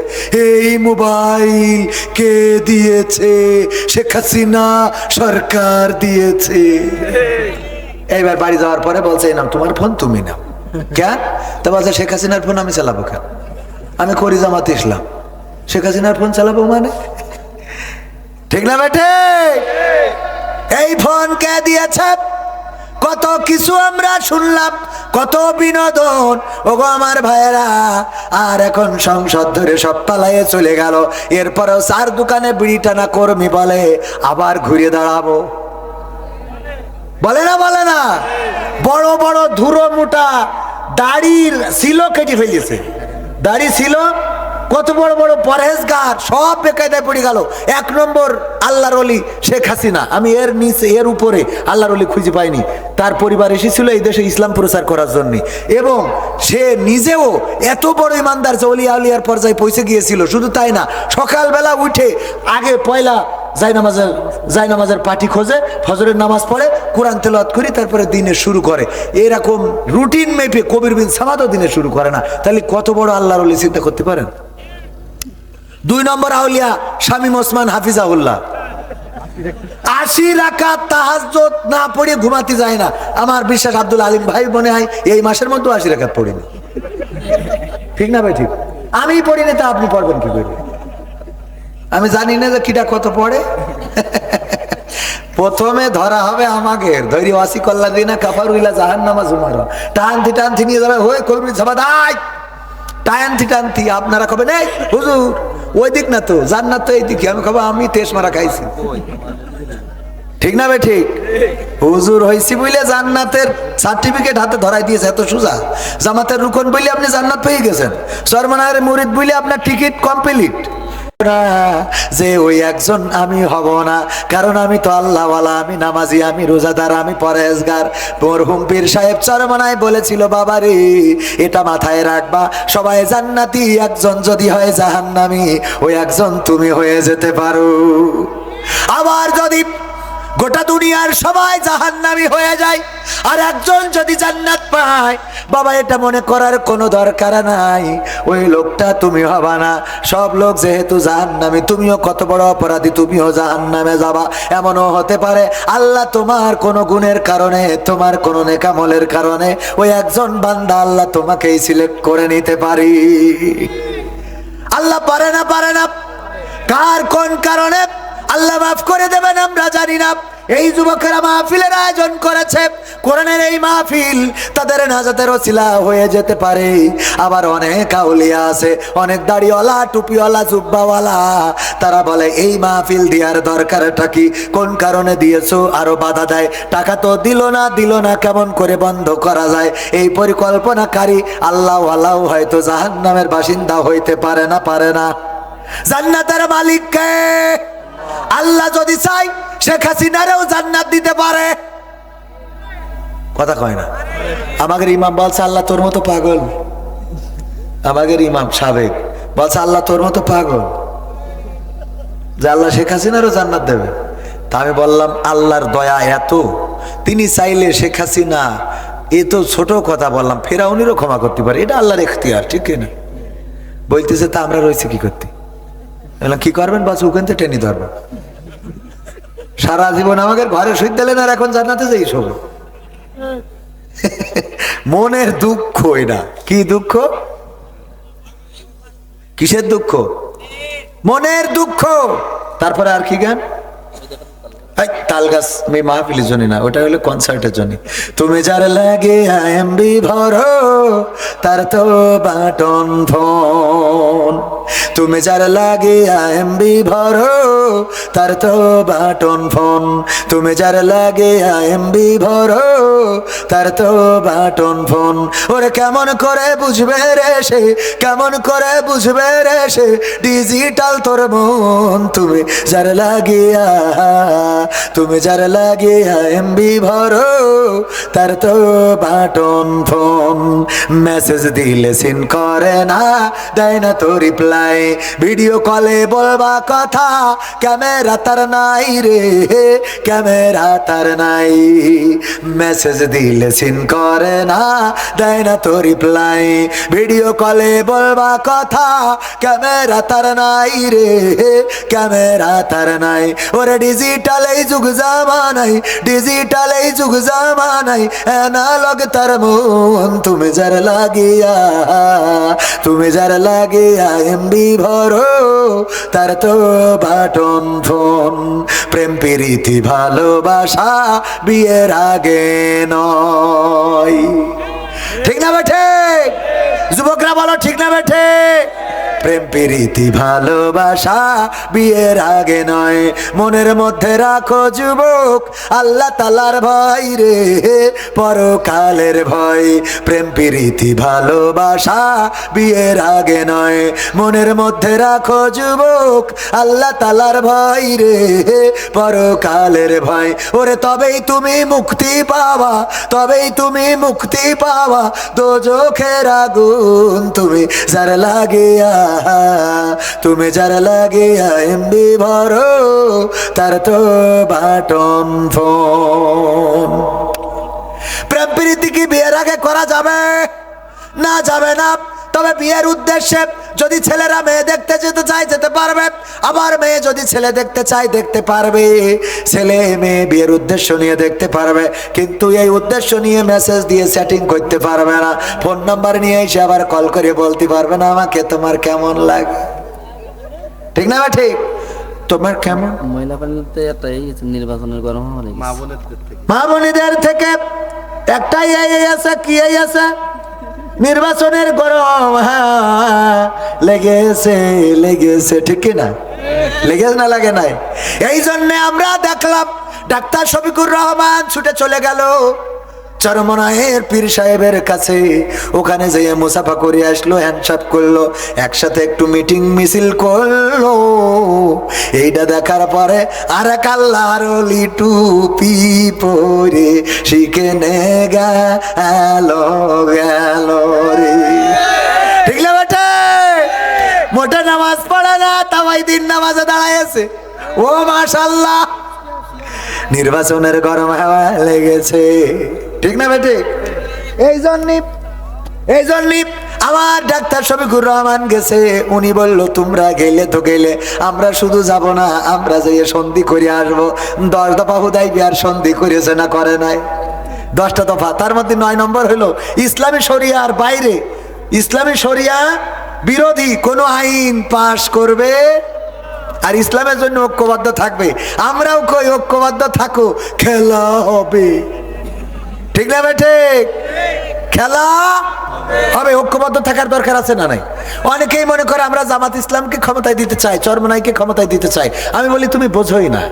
এই মোবাইল কে দিয়েছে? শেখ হাসিনা সরকার দিয়েছে। এইবার বাড়ি যাওয়ার পরে বলছে, এই নাও তোমার ফোন, তুমি নাও। কেন? তো বলছে শেখ হাসিনার ফোন আমি চালাবো কেন? আমি করি জামাত ইসলাম, শেখ হাসিনার ফোন চালাবো মানে? ঠিক না বেটে? এই ফোন কে দিয়েছে? কত কিছু আমরা শুনলাম, কত বিনোদন। ওগো আমার ভাইয়েরা, আর এখন সংসদ ধরে সব পালাইয়ে চলে গেল। এরপরেও 4 দোকানে বিড়ি টানা কর্মী বলে আবার ঘুরে দাঁড়াবো। বলে না? বড় বড় ধুরো মোটা দাড়ি ছিল, কেটে ফেলেছে। দাড়ি ছিল, কত বড় বড় পরহেজগার সব বেকায়দায় পড়ে গেল। 1 নম্বর আল্লাহর ওলি শেখ হাসিনা। আমি এর নিচে এর উপরে আল্লাহর ওলি খুঁজে পাইনি। তার পরিবার এসেছিল এই দেশে ইসলাম প্রচার করার জন্য, এবং সে নিজেও এত বড় ইমানদার যে ওলিয়া আউলিয়ার পর্যায়ে পৌঁছে গিয়েছিল। শুধু তাই না, সকালবেলা উঠে আগে পয়লা জায়নামাজের পাটি খোঁজে, ফজরের নামাজ পড়ে, কোরআন তেলাওয়াত করি, তারপরে দিনের শুরু করে। এরকম রুটিন মেপে কবির বিন সামাদও দিনে শুরু করে না। তাহলে কত বড় আল্লাহর ওলি চিন্তা করতে পারেন? 2 নম্বর আউলিয়া শামীম ওসমান হাফিজাহুল্লাহ, 80 রাকাত তাহাজ্জুদ না পড়ে ঘুমাতে যায় না। আমার বিশ্বাস আব্দুল আলিম ভাই মনে হয় এই মাসের মধ্যে 80 রাকাত পড়েনি। ঠিক না ভাই? ঠিক। আমি পড়িনি, তা আপনি পড়বেন কি করে? আমি জানি না যে কিটা কত পড়ে। প্রথমে ধরা হবে আমাকে, ধৈর্য ওয়াসি কল্লা দিনা কাফারুইলা জাহান্নামা জুমারা, টানতি নিয়ে যাবে হয়ে কলবি সাবাদাই টানতি। আপনারা কবেন এই হুজুর ওই দিক না তো, জান্নাত তো এই দিকে। আমি কব আমি তেজ মারা খাইছি। ঠিক না বে ঠিক? হুজুর হইছি বইলে জান্নাতের সার্টিফিকেট হাতে ধরাই দিয়েছে, এত সোজা। জামাতের রুকন বইলে আপনি জান্নাত পেয়ে গেছেন। সরমানার মুরিদ বইলে আপনার টিকিট কমপ্লিট। যে ওই একজন আমি হব না, কারণ আমি তো আল্লাহওয়ালা, আমি নামাজি, আমি রোজাদার, আমি পরেজগার। মরহুম পীর সাহেব চরমনায় বলেছিল, বাবারে এটা মাথায় রাখবা, সবাই জান্নাতি, একজন যদি হয় জাহান্নামী, ওই একজন তুমি হয়ে যেতে পারো। আবার যদি গোটা দুনিয়ার সবাই জাহান্নামী হয়ে যায় আর একজন যদি জান্নাত পায়, বাবা এটা মনে করার কোনো দরকার নাই, ওই লোকটা তুমি হবা না। সব লোক যেহেতু জাহান্নামী, তুমিও কত বড় অপরাধী, তুমিও জাহান্নামে যাবা। এমনও হতে পারে আল্লাহ তোমার কোনো গুণের কারণে, তোমার কোনো নেকামলের কারণে ওই একজন বান্দা আল্লাহ তোমাকেই সিলেক্ট করে নিতে পারি। আল্লাহ পারে না, পারে না। কার কোন কারণে আল্লাহ মাফ করে দেবেন আমরা জানি না। এই যুবকেরা মাহফিলের আয়োজন করেছে, কোরআনের এই মাহফিল তাদের নাজাতের ওসিলা হয়ে যেতে পারে। আবার অনেক আউলিয়া আছে, অনেক দাড়িওয়ালা, টুপিওয়ালা, জুব্বাওয়ালা, তারা বলে এই মাহফিল দেওয়ার দরকারটা কি, কোন কারণে দিয়েছো, আরো বাধা দেয়। টাকা তো দিল না, কেমন করে বন্ধ করা যায়, এই পরিকল্পনাকারী আল্লাহওয়ালাও হয়তো জাহান্নামের বাসিন্দা হইতে পারে না, পারে না। জান্নাতের মালিক কে? আল্লাহ যদি চাই শেখ হাসিনারেও জান্নাত দিতে পারে। কথা কয় না? আমাদের ইমাম বলছে আল্লাহ তোর মতো পাগল। আমাদের ইমাম সাবেক বলছে আল্লাহ তোর মতো পাগল যে আল্লাহ শেখ হাসিনারও জান্নাত দেবে। তা আমি বললাম আল্লাহর দয়া এত, তিনি চাইলে শেখ হাসিনা, এ তো ছোট কথা বললাম, ফেরাউনিরও ক্ষমা করতে পারে, এটা আল্লাহর এখতিয়ার, ঠিক না? বলতেছে তা আমরা রয়েছে কি করতে? কি করবেন? বাস ওখান থেকে টেনে ধরবেন। সারা জীবন আমাদের ঘরে শুয়ে দিলেন আর এখন জান্নাতে যাই সব। মনের দুঃখ এটা। কি দুঃখ? কিসের দুঃখ? মনের দুঃখ। তারপরে আর কি গান? তাল গাছ মাহফিলের জন্য না, ওটা হলো কনসার্টের জন্য। তুমি যার লাগে এমবি ভরো, তার তো বাটন ফোন। তুমি যার লাগে এমবি ভরো, তার তো বাটন ফোন। তুমি যার লাগে এমবি ভরো, তার তো বাটন ফোন। ওরে কেমন করে বুঝবে রে সে, কেমন করে বুঝবে রে সে, ডিজিটাল তোর মন। তুমি যার লাগিয়া, তুমি যার লাগিয়া এমবি ভরো, তার তো বাটন ফোন। মেসেজ দিলে সিন করে না, দেয় না তো রিপ্লাই। ভিডিও কলে বলবা কথা, ক্যামেরা তার নাই রে, ক্যামেরা তার নাই। মেসেজ দিলে সিন করে না, দেয় না তো রিপ্লাই। ভিডিও কলে বলবা কথা, ক্যামেরা তার নাই রে, ক্যামেরা তার নাই। ওরে ডিজিটাল এই যুগ জামানাই, ডিজিটাল এই যুগ জামানাই, অ্যানালগ তার মন। তুমি যার লাগিয়া, তুমি যার লাগিয়া এমবি ভরো, তার তো বাটন ফোন। প্রেম প্রীতি ভালোবাসা বিয়ের আগে নয়। ঠিক না বেঠে? যুবকরা বলো ঠিক না বেঠে? প্রেম প্রীতি ভালোবাসা বিয়ের আগে নয়। মনের মধ্যে রাখো যুবক আল্লাহ তাআলার ভয় রে, পরকালের ভয়। প্রেম প্রীতি ভালোবাসা বিয়ের আগে নয়। মনের মধ্যে রাখো যুবক আল্লাহ তাআলার ভয় রে, পরকালের ভয়। ওরে তবেই তুমি মুক্তি পাওয়া, তবেই তুমি মুক্তি পাওয়া দোজখের আগুন। তুমি যার লাগিয়া, তুমি যার লাগিয়া এমবি ভরো, তার তো বাটন ফোন। প্রেম প্রীতি কি বিয়ের আগে করা যাবে? না, যাবে না। তবে বিয়ের উদ্দেশ্যে যদি ছেলেরা মেয়ে দেখতে যেতে চায় যেতে পারবে, আবার মেয়ে যদি ছেলে দেখতে চায় দেখতে পারবে। ছেলে মেয়ে বিয়ের উদ্দেশ্য নিয়ে দেখতে পারবে, কিন্তু এই উদ্দেশ্য নিয়ে মেসেজ দিয়ে সেটিং করতে পারবে না। ফোন নাম্বার নিয়ে এসে আবার কল করে বলতে পারবে না আমাকে তোমার কেমন লাগে। ঠিক না? ঠিক। তোমার কেমন? মহিলা পালিতে একটা নির্বাচনের গরম মা বোনেদের থেকে একটাই এই আছে, কি এই আছে? নির্বাচনের গরম। হ্যাঁ, লেগেছে লেগেছে, ঠিক না? লেগেছে না লাগে নাই? এই জন্য আমরা দেখলাম ডাক্তার শফিকুর রহমান ছুটে চলে গেল চরমনায়ের পীর সাহেবের কাছে। ওখানে যেয়ে মুসাফা করে আসলো, হ্যান্ডশেক করলো, একসাথে একটু মিটিং মিছিল করলো। এইটা দেখার পরে আর এক আল্লাহর ওলি টুপি পরে শিখে গেল গেল রে। ঠিক না বেটে? মোটা নামাজ পড়ে না, তাওয়াই দিন নামাজে দাঁড়াইছে। ও মাশাআল্লাহ, নির্বাচনের গরম হাওয়া লেগেছে। ঠিক না বেটে? এই জন্যই আমার ডাক্তার শফিকুর রহমান গেছে। উনি বলল তোমরা গেলে তো গেলে, আমরা শুধু যাব না, আমরা যেয়ে সন্ধি করে আসবো। 10 দফা হুদাইবিয়ার সন্ধি করেছে না করে নাই? 10টা দফা, তার মধ্যে 9 নম্বর হলো ইসলামী শরিয়ার বাইরে, ইসলামী শরিয়া বিরোধী কোন আইন পাশ করবে আর ইসলামের জন্য ঐক্যবদ্ধ থাকবে। আমরাও কই ঐক্যবদ্ধ থাকো, খেলা হবে। ঠিক না বেটে? খেলা হবে। ঐক্যবদ্ধ থাকার দরকার আছে না নাই? অনেকেই মনে করে আমরা জামাত ইসলামকে ক্ষমতায় দিতে চাই, চরমনাইকে ক্ষমতায় দিতে চাই। আমি বলি তুমি বোঝোই না।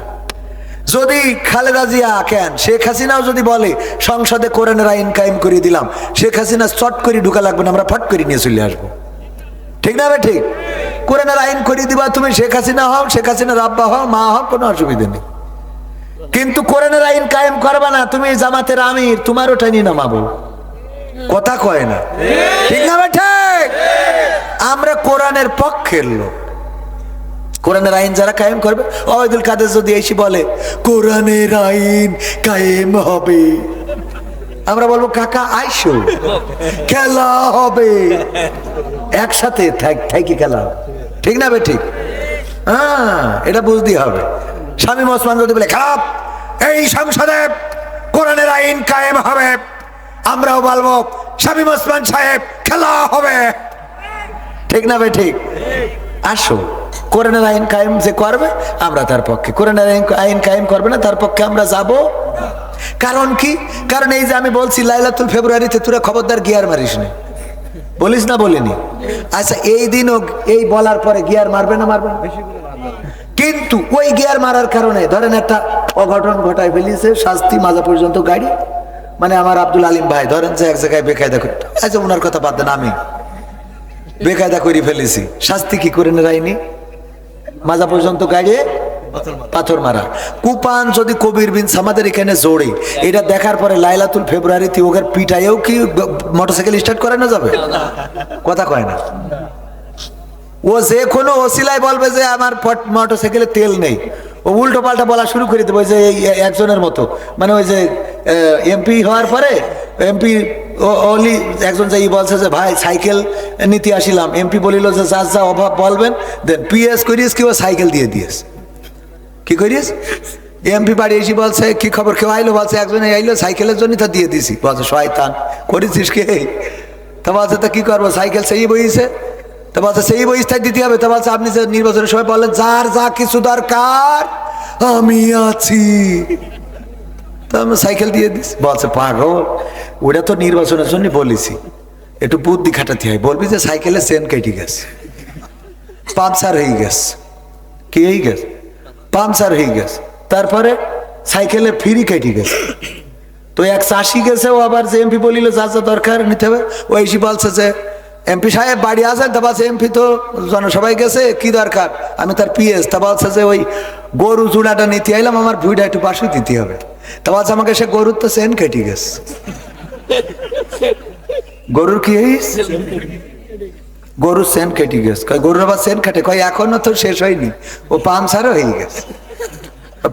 যদি খালেদা জিয়া, কেন শেখ হাসিনাও যদি বলে সংসদে কোরআনের আইন কায়েম করে দিলাম, শেখ হাসিনা চট করে ঢুকা লাগবে না, আমরা ফট করে নিয়ে চলে আসবো। ঠিক না বেঠিক? কোরআনের আইন করে দিবা, তুমি শেখ হাসিনা হও, শেখ হাসিনার আব্বা হও, মা হও, কোনো অসুবিধা নেই। কিন্তু কোরআনের আইন কায়েম করবা না, তুমি জামাতের আমির, তোমার ওটা নিয়ে নামাবো। কথা কয় না? ঠিক না বেঠিক? আমরা কোরআনের পক্ষের লোক। কোরআনের আইন যারা কায়েম করবে, ওবায়দুল কাদের যদি এসে বলে কোরআনের আইন কায়েম হবে, আমরা বলবো কাকা আইসো, খেলা হবে, একসাথে থাকি খেলা। ঠিক না বেঠিক? হ্যাঁ, এটা বুঝতে হবে। শামীম ওসমান যদি বলে খারাপ, এই সংসদে কোরআনের আইন কায়েম হবে, আমরাও বলবো শামীম ওসমান সাহেব খেলা হবে। ঠিক না বেঠিক? আসো, কোরআনের আইন কায়েম যে করবে আমরা তার পক্ষে, কোরআনের আইন কায়েম করবে না তার পক্ষে আমরা যাব। কারণ কি? কারণ এই যে আমি বলছি লাইলাতুল ফেব্রুয়ারিতে তোরা খবরদার গিয়ার মারিস না, বলিস না? বলিনি? আচ্ছা, এই দিনও এই বলার পরে গিয়ার মারবে না? মারবে না। কিন্তু ওই গিয়ার মারার কারণে ধরেন একটা অঘটন ঘটায় ফেলিছে, শাস্তি মাজা পর্যন্ত গাড়ি, মানে আমার আব্দুল আলিম ভাই ধরেন যে এক জায়গায় বেকায়দা করে, আচ্ছা ওনার কথা বাদ দেন, আমি বেকায়দা করে ফেলেছি, শাস্তি কি করে নেয়নি? মাজা পর্যন্ত গাড়ি, পাথর মারা। কুপান যদি কবির বিন সামাদের এখানে জোড়ে, এটা দেখার পরে লাইলাতুল ফেব্রুয়ারিতে ওদের পিটাইও কি মোটরসাইকেল স্টার্ট করানো যাবে? কথা কয় না। ও যে কোনো ওসিলায় বলবে যে আমার মোটরসাইকেলে তেল নেই, ও উল্টো পাল্টা বলা শুরু করে দেবে। যে একজনের মতো, মানে ওই যে এমপি হওয়ার পরে এমপি অলি একজন যাই বলছে যে ভাই সাইকেল নিতে আসিলাম, এমপি বলিল যে যা যা অভাব বলবেন দেন, পিএস করিস কি ও সাইকেল দিয়ে দিয়েস, কি করিস? এমপি বাড়ি এসে বলছে কি খবর, কেউ আইলো? বলছে একজন আইলো সাইকেলের জন্য, তা দিয়ে দিছি। বলছে শয়তান, করেছিস কে? তা বলছে তা কি করবো, সাইকেল সেই বইছে। তা বলছে সেই বইস্থায় দিতে হবে। তা বলছে আপনি যে নির্বাচনের সময় বললেন যার যা কিছু দরকার আমি আছি, তা আমি সাইকেল দিয়ে দিস। বলছে পাগল, ওটা তো নির্বাচনের জন্য বলেছি, একটু বুদ্ধি খাটাতে হয়। বলবি যে সাইকেলের চেন কেটে গেছে, পাংচার হয়ে গেছে। কি হয়ে গেছে? পাংচার হয়ে গেছে। তারপরে সাইকেলের ফ্রি কেটে গেছে। তো এক চাষি গেছে, ও আবার যে এমপি বলিল যা যা দরকার নিতে হবে, ও এসে বলছে যে এমপি সাহেব বাড়ি আসেন। তা বলছে এমপি তো জনসভায় গেছে, কি দরকার? আমি তার পিএস। তা বলছে যে ওই গরু চূড়াটা নিতে আইলাম, আমার ভুঁড়িটা একটু পাশে দিতে হবে। তা বলছে আমাকে সে গরুর তো চেন কেটে গেছে। গরুর কি হয়েছে? গরুর চেন কেটে গেছে। গরুর আবার চেন কাটে? কয় এখনো তো শেষ হয়নি, ও পাংচারও হয়ে গেছে।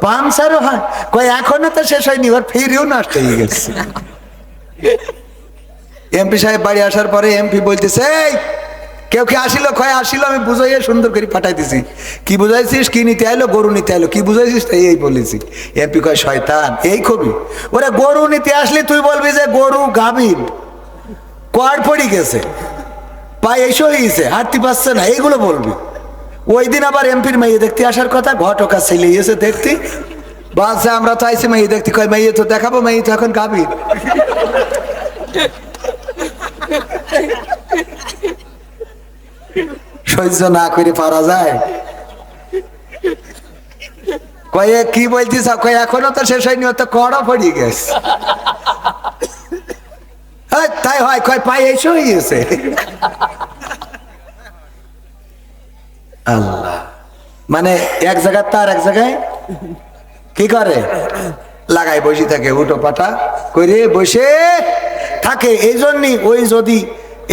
পাংচারও হয়? কয় এখনো তো শেষ হয়নি, ওর ফিরেও নষ্ট হয়ে গেছে। এমপি সাহেব বাড়ি আসার পরে এমপি বলতেছে এই কেউ কি আসিল? কয় আসিল, আমি বুঝাইয়ে সুন্দর করে পাঠাই দিছি। কি বুঝাইছিস? কি নিতে আইলো? গরু নিতে আইলো। কি বুঝাইছিস? এই বলেছি। এমপি কয় শয়তান, এই কবি ওরা গরু নিতে আসলে তুই বলবি যে গরু গাভীর, কয়ার পড়ে গেছে, পায়ে এসে হয়েছে, হাঁটতে পারছে না, এইগুলো বলবি। ওই দিন আবার এমপির মেয়ে দেখতে আসার কথা, ঘটকা ছেলে এসে দেখতে বলছে আমরা তো আইসি মেয়ে দেখতে। কয় মেয়ে তো দেখাবো, মেয়ে তো এখন গাভীর। সহ্য না করে পারা যায়? কয়ে কি বলছিস, কয়ে এখনো তো শেষ হয়নি, ও তো কড়া পড়িয়ে গেছে। তাই হয়, কয় পায়ে এসে হয়ে গেছে। আল্লাহ, মানে এক জায়গায় তার এক জায়গায় কি করে লাগাই বসে থাকে, উঠো পাটা করে বসে থাকে। এই জন্যই ওই যদি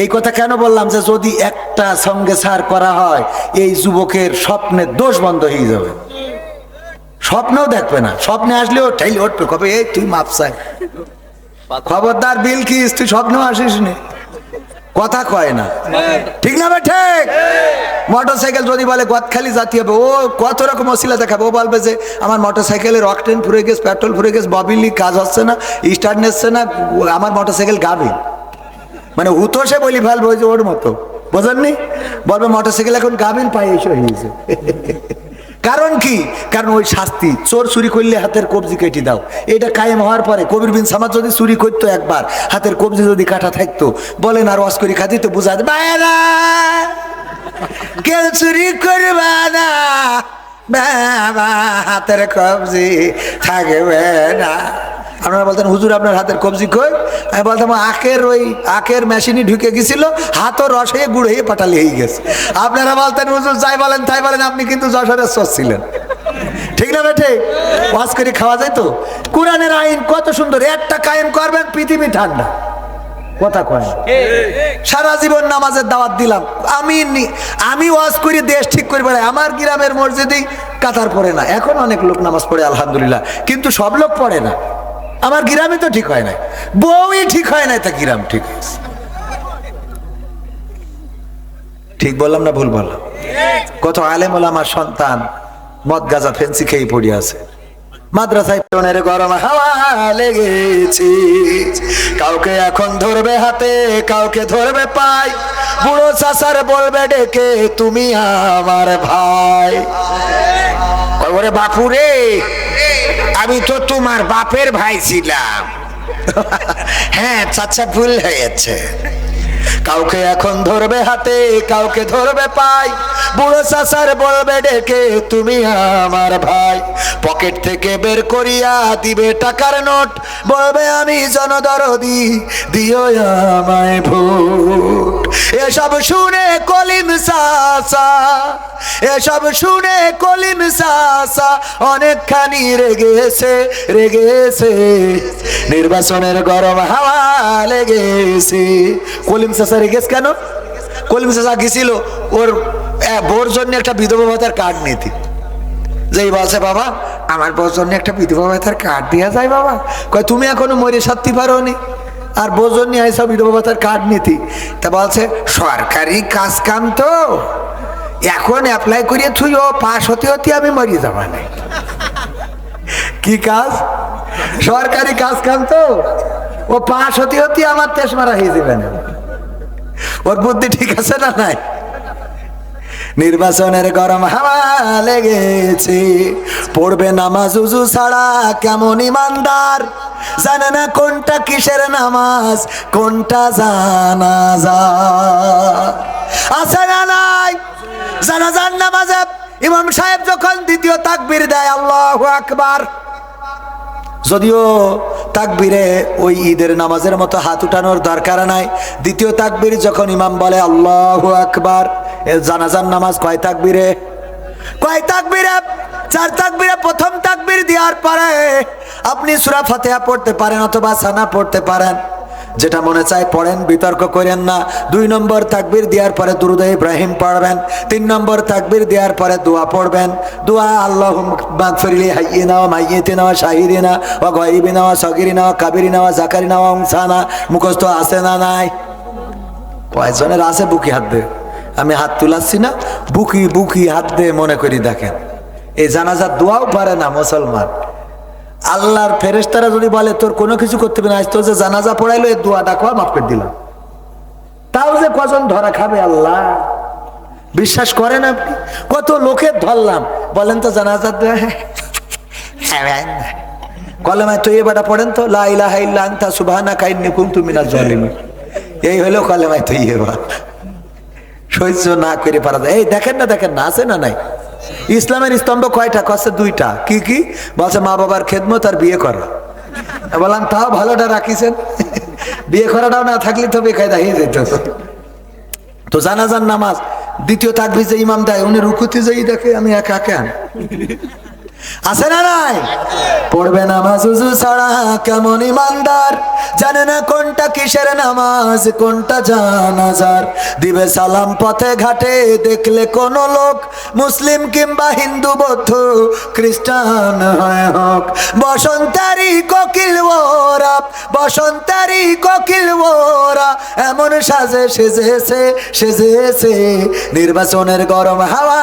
এই কথা কেন বললাম যে যদি একটা সঙ্গে সার করা হয়, এই যুবকের স্বপ্নের দোষ বন্ধ হয়ে যাবে, স্বপ্নও দেখবে না, স্বপ্নে আসলেও ঠাইলে উঠবে, কবে এই তুই মাপ চাই, খবরদার বিলকিস তুই স্বপ্নেও আসিস নি, কথা কয় না, ঠিক না ভাই? ঠিক। মোটরসাইকেল যদি বলে গদখালি জাতি হবে, ও কত রকম অশিলা দেখাবে। ও বলবে যে আমার মোটরসাইকেলের অকটেন ফুরে গেছে, পেট্রোল ফুরে গেছে, ববিলি কাজ হচ্ছে না, স্টার্ট নিচ্ছে না, আমার মোটরসাইকেল গাবে, মানে হুতো সে বলি ফেলবে ওই যে ওর মতো, বোঝেননি? বলবে মোটরসাইকেল এখন গাবিন পায়ে এসে হয়েছে। কারণ কি? কারণ ওই শাস্তি, চোর চুরি করলে হাতের কবজি কেটে দাও, এটা কায়েম হওয়ার পরে কবির বিন সামাদ যদি চুরি করতো একবার, হাতের কবজি যদি কাটা থাকতো, বলেন আর অস্করি খাতি তো বুঝাতে বাইরা কেউ চুরি করবা না, বাবা হাতের কবজি থাকবে না। আপনারা বলতেন হুজুর আপনার হাতের কবজি কই? আমি বলতাম আখের মেশিনই ঢুকে গেছিল, হাতও রস হয়ে গুড় হয়ে পাটালি হয়ে গেছে। আপনারা বলতেন হুজুর যাই বলেন তাই বলেন, আপনি কিন্তু যশোরের সোস ছিলেন, ঠিক না বেঠে? ওয়াজ করে খাওয়া যায় তো। কোরআনের আইন কত সুন্দর, একটা কায়েম করবেন পৃথিবী ঠান্ডা, কথা কয়। সারা জীবন নামাজের দাওয়াত দিলাম, আমি ওয়াজ করি, দেশ ঠিক করে বেড়াই, আমার গ্রামের মসজিদেই কাতার পড়ে না, এখন অনেক লোক নামাজ পড়ে আলহামদুলিল্লাহ, কিন্তু সব লোক পড়ে না। আমার গ্রামে তো ঠিক হয় না, বউই ঠিক হয় না, তা গ্রাম ঠিক হয়েছে। ঠিক বললাম না ভুল বললাম? কত আলেম ওলামার সন্তান মদ গাঁজা ফেন্সি খেয়ে পড়ে আছে। মাদ্রাসায় টনের গরম হাওয়া লেগেছে, কাউকে এখন ধরবে হাতে, কাউকে ধরবে পাই, বুড়ো চাচার বলবে ডেকে তুমি আমার ভাই। ওরে বাপুরে, আমি তো তোমার বাপের ভাই ছিলাম। হ্যাঁ চাচা, ভুল হয়েছে। কাউকে এখন ধরবে হাতে, কাউকে ধরবে পাই, বুড়ো চাচার বলবে ডেকে তুমি আমার ভাই। পকেট থেকে বের করিয়া দিবে টাকার নোট, বলবে আমি জনদরদি, দিও আমায় ভোট। এসব শুনে কলিম চাচা, এসব শুনে কলিম চাচা অনেকখানি রেগেছে, নির্বাচনের গরম হাওয়া লেগেছে। কলিম চাচা রেগেছে কেন? কলিম চাচা গেছিল ওর বোর জন্য একটা বিধবা ভাতার কার্ড নিতে, যেই বলছে বাবা আমার বোর জন্য একটা বিধবা ভাতার কার্ড দেওয়া যায় বাবা, কয় তুমি এখনো মরে সারতে পারো নি, আর বোর জন্য আইসা বিধবা ভাতার কার্ড নিতে। তা বলছে সরকারি কাজ কাম তো এখন অ্যাপ্লাই করিয়ে তুই ও পাস হতে হতে আমি মরি যাবা নাই। কি কাজ? সরকারি কাজ কাম তো, ও পাস হতে হতে আমার তেজ মারা হয়ে যাবে না। ওর বুদ্ধি ঠিক আছে না নাই? নির্বাচনের গরম হাওয়া লেগেছে, পড়বে নামাজ উজু ছাড়া কেমন ইমানদার, জানে না কোনটা কিসের নামাজ, কোনটা জানাজা। আছে না নাই? জানাজার নামাজে ইমাম সাহেব যখন দ্বিতীয় তাকবীর দেয় আল্লাহু আকবার, যদিও তাকবীরে ওই ঈদের নামাজের মতো হাত উঠানোর দরকার নাই, দ্বিতীয় তাকবীর যখন ইমাম বলে আল্লাহু আকবার, জানাজার নামাজ কয় তাকবীরে? কয় তাকবীরে? 4 তাকবীরে। প্রথম তাকবীর দেওয়ার পরে আপনি সূরা ফাতিহা পড়তে পারেন অথবা সানা পড়তে পারেন, যেটা মনে চায় পড়েন, বিতর্ক করেন না। 2 নম্বর তাকবীর দেওয়ার পরে দুরূদ ইব্রাহিম পড়বেন। 3 নম্বর তাকবীর দেওয়ার পরে দোয়া পড়বেন। দোয়া আল্লাহুম্মা মাগফিরলি হাইয়িনা ওয়া মাইয়িতিনা ওয়া শাহিদিনা ওয়া গায়বিনা ওয়া সাগিরিনা ওয়া কাবিরিনা ওয়া যাকারিনা ওয়া উনসানা। মুখস্থ আছে না নাই? কয়জনের আছে? বুকি হাত দে, আমি হাত তুলাচ্ছি না, বুকি হাত দে মনে করি দেখেন। এই জানাজার দোয়াও পারে না মুসলমান। আল্লাহর ফেরেশতারা যদি বলে তোর কোনো কিছু করতে হবে না, আজ তোর যে জানাজা পড়াইলো এই দোয়াটা কর, মাফ করে দিলাম, তাও যে কজন ধরা খাবে আল্লাহ বিশ্বাস করেন আপনি? কত লোকের ধরলাম, বলেন তো জানাজার দোয়া কলেমায় তো এবারটা পড়েন তো, লা ইলাহা ইল্লা আনতা সুবহানাকা ইন্নী কুনতু মিনাজ জালিমিন। এই হলো কলেমায় তো এবার সহ্য না করে পারা যায়। এই দেখেন না, আছে না নাই? ইসলামের স্তম্ভ কয়টা? কচ্ছে দুইটা। কি কি? বলছে মা বাবার খেদমত আর বিয়ে করা। বললাম তাও ভালোটা রাখিছেন, বিয়ে করাটাও না থাকলে তো বেকায়দা হয়ে যেত। তো জানাজার নামাজ দ্বিতীয় তাকবীর যে ইমাম দেয়, উনি রুকুতে যাই দেখে আমি একা একা আছে না নাই? পড়বে নামাজ উজু ছাড়া কেমন ইমানদার, জানে না কোনটা কিসের নামাজ কোনটা জানাজার। দিবে সালাম পথে ঘাটে দেখলে কোন লোক, মুসলিম কিংবা হিন্দু বৌদ্ধ খ্রিস্টান হয় হোক। বসন্তারি কোকিল ওরা, বসন্তারি কোকিল ওরা, এমন সাজে সেজেছে সেজেছে, নির্বাচনের গরম হাওয়া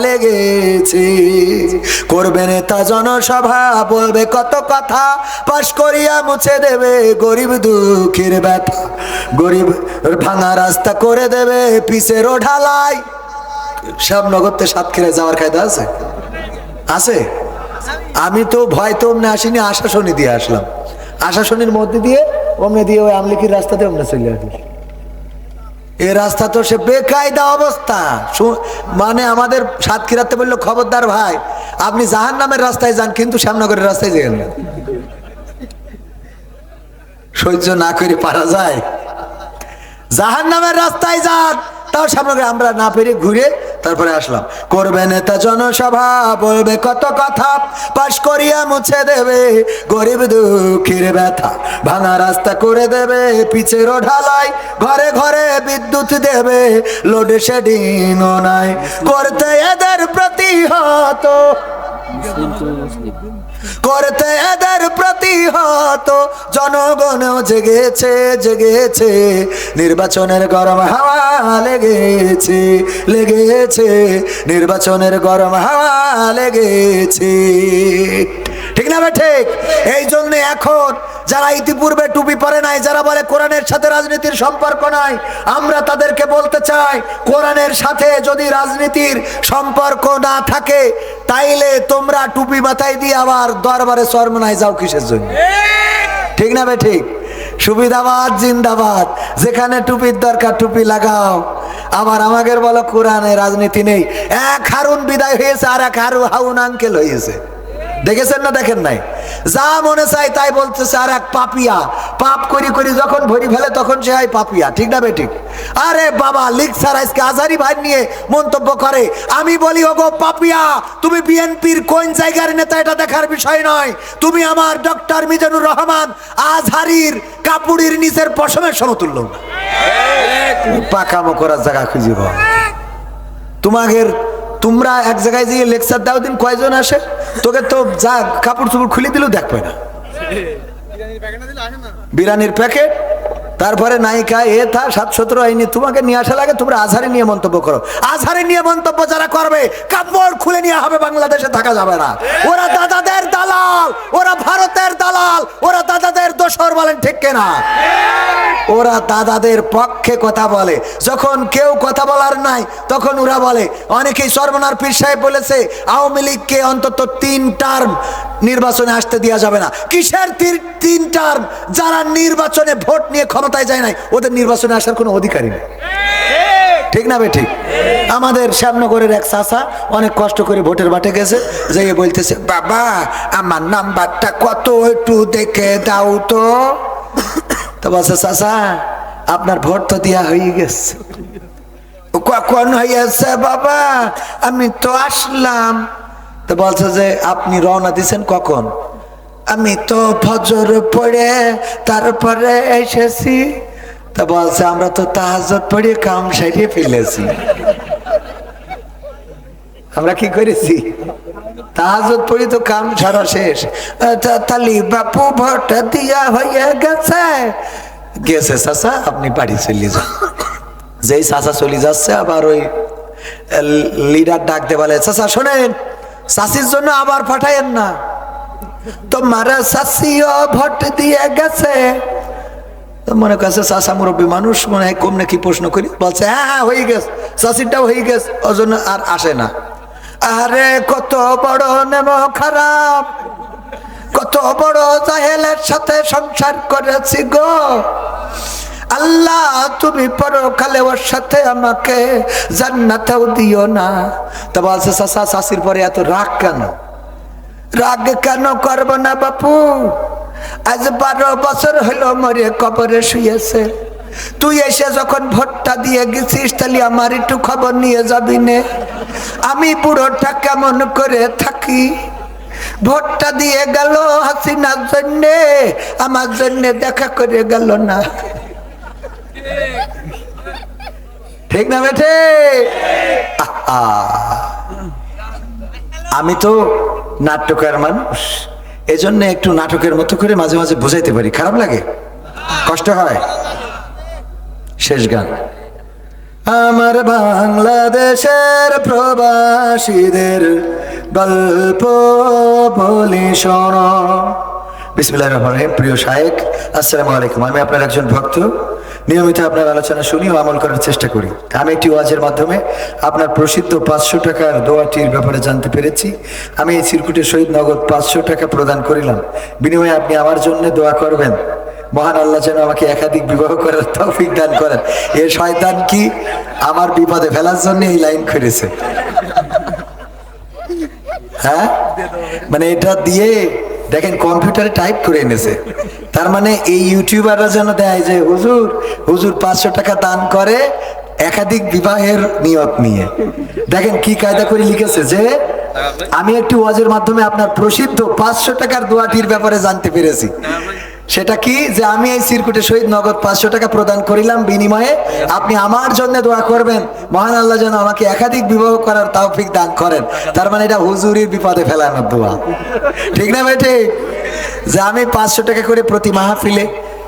লেগেছে। করবে নেতা জনসভা, বলবে কত কথা, পাশ করিয়া মুছে দেবে গরিব দুঃখের ব্যথা। গরিব ভাঙা রাস্তা করে দেবে পিচেরও ঢালাই। শ্যামনগরতে সাতক্ষীরায় যাওয়ার কায়দা আছে? আছে? আমি তো ভয় তো অমনে আসিনি, আশাশনি দিয়ে আসলাম। আশাশনির মধ্যে দিয়ে অমনে দিয়ে ওই আমলিকির রাস্তাতে অমনে চলে আসলাম। এই রাস্তা তো সে বেকায়দা অবস্থা। মানে আমাদের সাতক্ষীরাতে বললো খবরদার ভাই, আপনি জাহান্নামের রাস্তায় যান কিন্তু শ্যামনগরের রাস্তায় যেন না। সহ্য না করে পারা যায়? জাহান্নামের রাস্তায় যান, তাও শ্যামনগরে আমরা না পেরে ঘুরে তারপরে আসলাম। করবে নেতা জনসভা, বলবে কত কথা, পাশ করিয়া মুছে দেবে গরিব দুঃখের ব্যথা। ভাঙা রাস্তা করে দেবে পিচেরও ঢালাই, ঘরে ঘরে বিদ্যুৎ দেবে লোডশেডিংও নাই। করতে এদের প্রতিহত, করতে এদের প্রতিহত, জনগণও জেগেছে জেগেছে, নির্বাচনের গরম হাওয়া লেগেছে লেগেছে, নির্বাচনের গরম হাওয়া লেগেছে। ঠিক না ভাই? ঠিক। এই জন্য এখন যারা ইতিপূর্বে টুপি পরে নাই, যারা বলে কোরআনের সাথে রাজনীতির সম্পর্ক নাই, আমরা তাদেরকে বলতে চাই, কোরআনের সাথে যদি রাজনীতির সম্পর্ক না থাকে তাইলে তোমরা টুপি মাথায় দিয়ে আবার দরবারে চরমনায় যাও কিসের জন্য? ঠিক না ভাই? ঠিক। সুবিধাবাদ জিন্দাবাদ, যেখানে টুপির দরকার টুপি লাগাও। আবার আমাদের বলো কোরআনে রাজনীতি নেই। এক হারুন বিদায় হয়েছে আর এক হারুন আঙ্কেল হয়েছে। দেখেছেন না? দেখেন নাই? যা মনে চাই তাই বলতেছে। আর এক পাপিয়া, পাপ করি করি যখন ভরি ফেলে তখন সে হয় পাপিয়া। ঠিক না বেঠিক? আরে বাবা, লিগ স্যার আজকে আজারি ভাই নিয়ে মন্তব্য করে। আমি বলি ওগো পাপিয়া, তুমি বিএনপির কোন জায়গার নেতা এটা দেখার বিষয় নয়, তুমি আমার ডক্টর মিজানুর রহমান আজহারির কাপুড়ির নিচের পশমের সমতুল্য। পাকামো করার জায়গা খুঁজিব। তোমাদের তোমরা এক জায়গায় গিয়ে লেকচার দাও, দিন কয়জন আসে? তোকে তো যা কাপড় চোপড় খুলে দিলেও দেখবে না। বিরিয়ানির প্যাকেট, তারপরে নায়িকা এ থা 7-17 আইনি তোমাকে নিয়ে আসা লাগে। তোমরা আজহারি নিয়ে মন্তব্য করো। আজহারি নিয়ে মন্তব্য যারা করবে, কাপড় খুলে নিয়ে হবে, বাংলাদেশে থাকা যাবে না। ওরা দাদাদের দালাল, ওরা ভারতের দালাল, ওরা দাদাদের দোসর। বলেন ঠিক কিনা? ওরা দাদাদের পক্ষে কথা বলে। যখন কেউ কথা বলার নাই তখন ওরা বলে। অনেকেই সরমনার পীর সাহেব বলেছে আওয়ামী লীগকে অন্তত 3 টার্ম নির্বাচনে আসতে দেওয়া যাবে না। কিসের 3 টার্ম? যারা নির্বাচনে ভোট নিয়ে ক্ষমতায় যায় নাই ওদের নির্বাচনে আসার কোনো অধিকারই নেই। ঠিক না ভাই? ঠিক। আমাদের শ্যামনগরের এক চাচা অনেক কষ্ট করে ভোটের বাটে গেছে, যেয়ে বলতেছে বাবা আমার নাম্বারটা কত একটু দেখে দাও তো। তো বলছে চাচা আপনার ভোট তো দেওয়া হয়ে গেছে। কখন হয়েছে বাবা? আমি তো আসলাম। তো বলছে যে আপনি রওনা দিছেন কখন? আমি তো ফজর পড়ে তারপরে এসেছি। তা বলছে আমরা তো তাহাজ্জুদ পড়ে কাম সারিয়ে ফেলেছি। আমরা কি করেছি? তাহাজ্জুদ পড়ি তো কাম সারা শেষ। তালি বাপু ভোট দিয়া হয়ে গেছে। গেছে চাচা, আপনি বাড়ি চলে যান। যেই চাচা চলে যাচ্ছে আবার ওই লিডার ডাকতে বলে চাচা শোনেন, চাষির জন্য আবার পাঠায়েন না, তোমার চাষিও ভোট দিয়ে গেছে। মনে করছে চাষা মুরব্বী মানুষ, মনে হয় কম নাকি প্রশ্ন করি। বলছে হ্যাঁ হ্যাঁ হয়ে গেছে, চাষিরটাও হয়ে গেছে, ওই জন্য আর আসে না। আরে কত বড় নেম খারাপ, কত বড় জাহেলের সাথে সংসার করেছি গো। আল্লাহ তুমি পরকালে ওর সাথে আমাকে জান্নাতেও দিও না। তা বলছে চাচা চাচির পরে এত রাগ কেন? রাগ কেন করবো না বাপু, আজ 12 বছর হলো মরে কবরে শুয়েছে, তুই এসে যখন ভোটটা দিয়ে গেছিস তাহলে আমার একটু খবর নিয়ে যাবি নে, আমি বুড়োটা কেমন করে থাকি। ভোটটা দিয়ে গেল হাসিনার জন্যে, আমার জন্যে দেখা করে গেল না। ঠিক না বেঠে? আমি তো নাট্যকার মানুষ, এজন্য একটু নাটকের মতো করে মাঝে মাঝে বুঝাইতে পারি। খারাপ লাগে, কষ্ট হয়। শেষ গান। আমার বাংলাদেশের প্রবাসীদের গল্প বলি শোনো। বিসমিল্লাহির রহমানির রহিম। প্রিয় শায়েখ, আসসালামু আলাইকুম। আমি আপনার একজন ভক্ত, নিয়মিত আপনার আলোচনা শুনি ও আমল করার চেষ্টা করি। আমি একটি ওয়াজের মাধ্যমে আপনার প্রসিদ্ধ 500 টাকার দোয়াটির ব্যাপারে জানতে পেরেছি। আমি এই চিরকুটের সহিত নগদ 500 টাকা প্রদান করিলাম, বিনিময়ে আপনি আমার জন্য দোয়া করবেন। মহান আল্লাহ যেন আমাকে একাধিক বিবাহ করার তৌফিক দান করেন। এ শয়তান কি আমার বিপদে ফেলার জন্য এই লাইন করেছে? হ্যাঁ, মানে এটা দিয়ে দেখেন কম্পিউটারে টাইপ করে এনেছে। তার মানে এই ইউটিউবাররা যেন দেয় যে হুজুর হুজুর 500 টাকা দান করে একাধিক বিবাহের নিয়ত নিয়ে। দেখেন কি কায়দা করে লিখেছে যে আমি একটি ওয়াজের মাধ্যমে আপনার প্রসিদ্ধ 500 টাকার দোয়াটির ব্যাপারে জানতে পেরেছি। সেটা কি? যে আমি এই চিরকুটের সহিত নগদ 500 টাকা প্রদান করিলাম, বিনিময়ে আপনি আমার জন্য দোয়া করবেন মহান আল্লাহ যেন আমাকে একাধিক বিবাহ করার তৌফিক দান করেন। তার মানে এটা হুজুরির বিপদে ফেলানোর দোয়া। ঠিক না ভাই? ঠিক। যে আমি 500 টাকা করে প্রতি মাহফিলে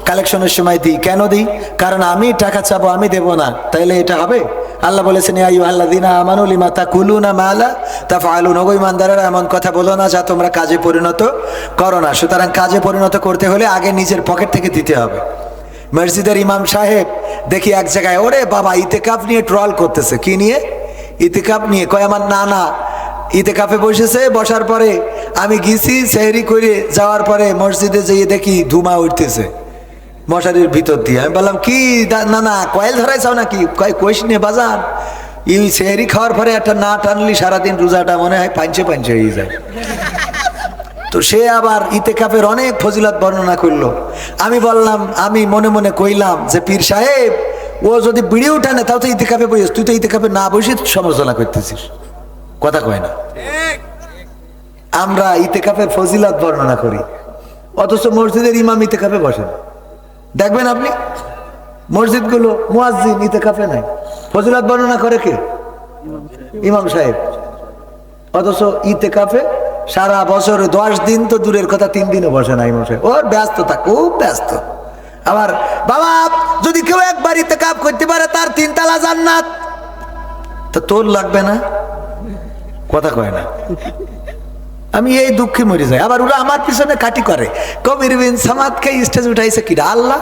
কালেকশনের সময় দিই। কেন দিই? কারণ আমি টাকা চাবো, আমি দেব না, তাইলে এটা হবে? আল্লাহ বলেছেন ইয়া আইয়ুহাল্লাযীনা আমানু লিমা তাকুলুনা মা লা তাফআলুন। ওগো ঈমানদারেরা, এমন কথা বলো না যা তোমরা কাজে পরিণত করো না। সুতরাং কাজে পরিণত করতে হলে আগে নিজের পকেট থেকে দিতে হবে। মসজিদের ইমাম সাহেব দেখি এক জায়গায় ওরে বাবা ইতিকাফ নিয়ে ট্রল করতেছে। কি নিয়ে? ইতিকাফ নিয়ে। কয় আমার নানা ইতিকাফে বসেছে, বসার পরে আমি গেছি সেহরি করে, যাওয়ার পরে মসজিদে যেয়ে দেখি ধুমা উঠতেছে মশারির ভিতর দিয়ে। আমি বললাম কি না না কয়েল ধরাইছাও নাকি? কইস নে বাজার, এই সেহরি খাওয়ার পরে একটা না টানলি সারাদিন রোজাটা মনে হয় পাঞ্চে পাঞ্চে হয়ে যায়। তো সে আবার ইতিকাফের অনেক ফজিলত বর্ণনা করলো। আমি বললাম, আমি মনে মনে কইলাম যে পীর সাহেব ও যদি বিড়ি উঠানে তাও তো ইতিকাফে বসিস, তুই তো ইতিকাফে না বসে সমালোচনা করতেছিস। কথা কয় না? আমরা ইতিকাফের ফজিলত বর্ণনা করি, অথচ মসজিদের ইমাম ইতিকাফে বসেন। দেখবেন আপনি মসজিদগুলো মুয়াজ্জিন ইতিকাফে নাই, ফজিলত বর্ণনা করে কে? ইমাম সাহেব। অথচ ইতিকাফে সারা বছর 10 দিন তো দূরের কথা 3 দিনও বসে না ইমাম সাহেব। ওর ব্যস্ত থাকে, খুব ব্যস্ত। আবার বাবা যদি কেউ একবার ইতিকাফ করতে পারে তার 3 তালা জান্নাত, তো তোর লাগবে না? কথা কয় না। আমি এই দুঃখে মরে যাই। আবার ওরা আমার পিছনে কাটি করে, কবির বিন সামাদকে স্টেজ উঠাইছে কিরা? আল্লাহ।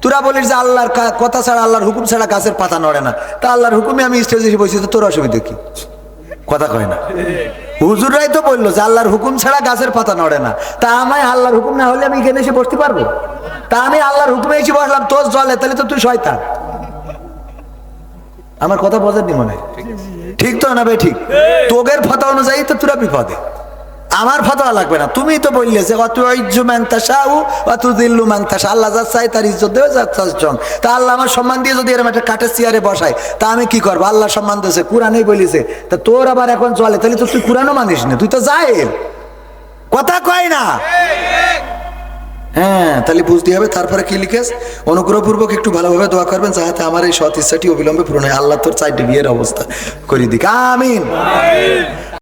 তোরা বলিস যে আল্লাহর কথা ছাড়া, আল্লাহর হুকুম ছাড়া গাছের পাতা নড়ে না, তা আল্লাহর হুকুমে আমি স্টেজে এসে বসেছি, তো তোর অসুবিধা কি? কথা কয় না। হুজুররাই তো বললো যে আল্লাহর হুকুম ছাড়া গাছের পাতা নড়ে না, তা আমায় আল্লাহর হুকুম না হলে আমি এখানে এসে বসতে পারবো? তা আমি আল্লাহর হুকুমে এসে বসলাম, তোর জলে, তাহলে তো তুই শয়তান। আমার কথা বোঝেননি মনে হয়? ঠিক তো না ভাই? ঠিক। তোগের ফতোয়া অনুযায়ী তো তোরা বিপদে, আমার ফতোয়া লাগবে না। তুমি তো বললে যে অতুইজ্জু মান তাশাউ ওয়া তুযিল্লু মান তাশা, আল্লাহ যা চাই তার ইজ্জত দেবে, যা চান। তা আল্লাহ আমার সম্মান দিয়ে যদি এরকম একটা কাঠের চেয়ারে বসায়, তা আমি কি করবো? আল্লাহ সম্মান দিয়েছে, কোরআনেই বলেছে। তা তোর আবার এখন চলে, তাহলে তো তুই কোরআনও মানিস না, তুই তো জাহেল। কথা কয় না? হ্যাঁ, তাহলে বুঝতে হবে। তারপরে কি লিখেস? অনুগ্রহপূর্বক একটু ভালোভাবে দোয়া করবেন যাতে আমার এই সৎ ইচ্ছাটি অবিলম্বে পূরণ হয়। আল্লাহ তোর 4টি বিয়ের অবস্থা করে দিক। আমিন।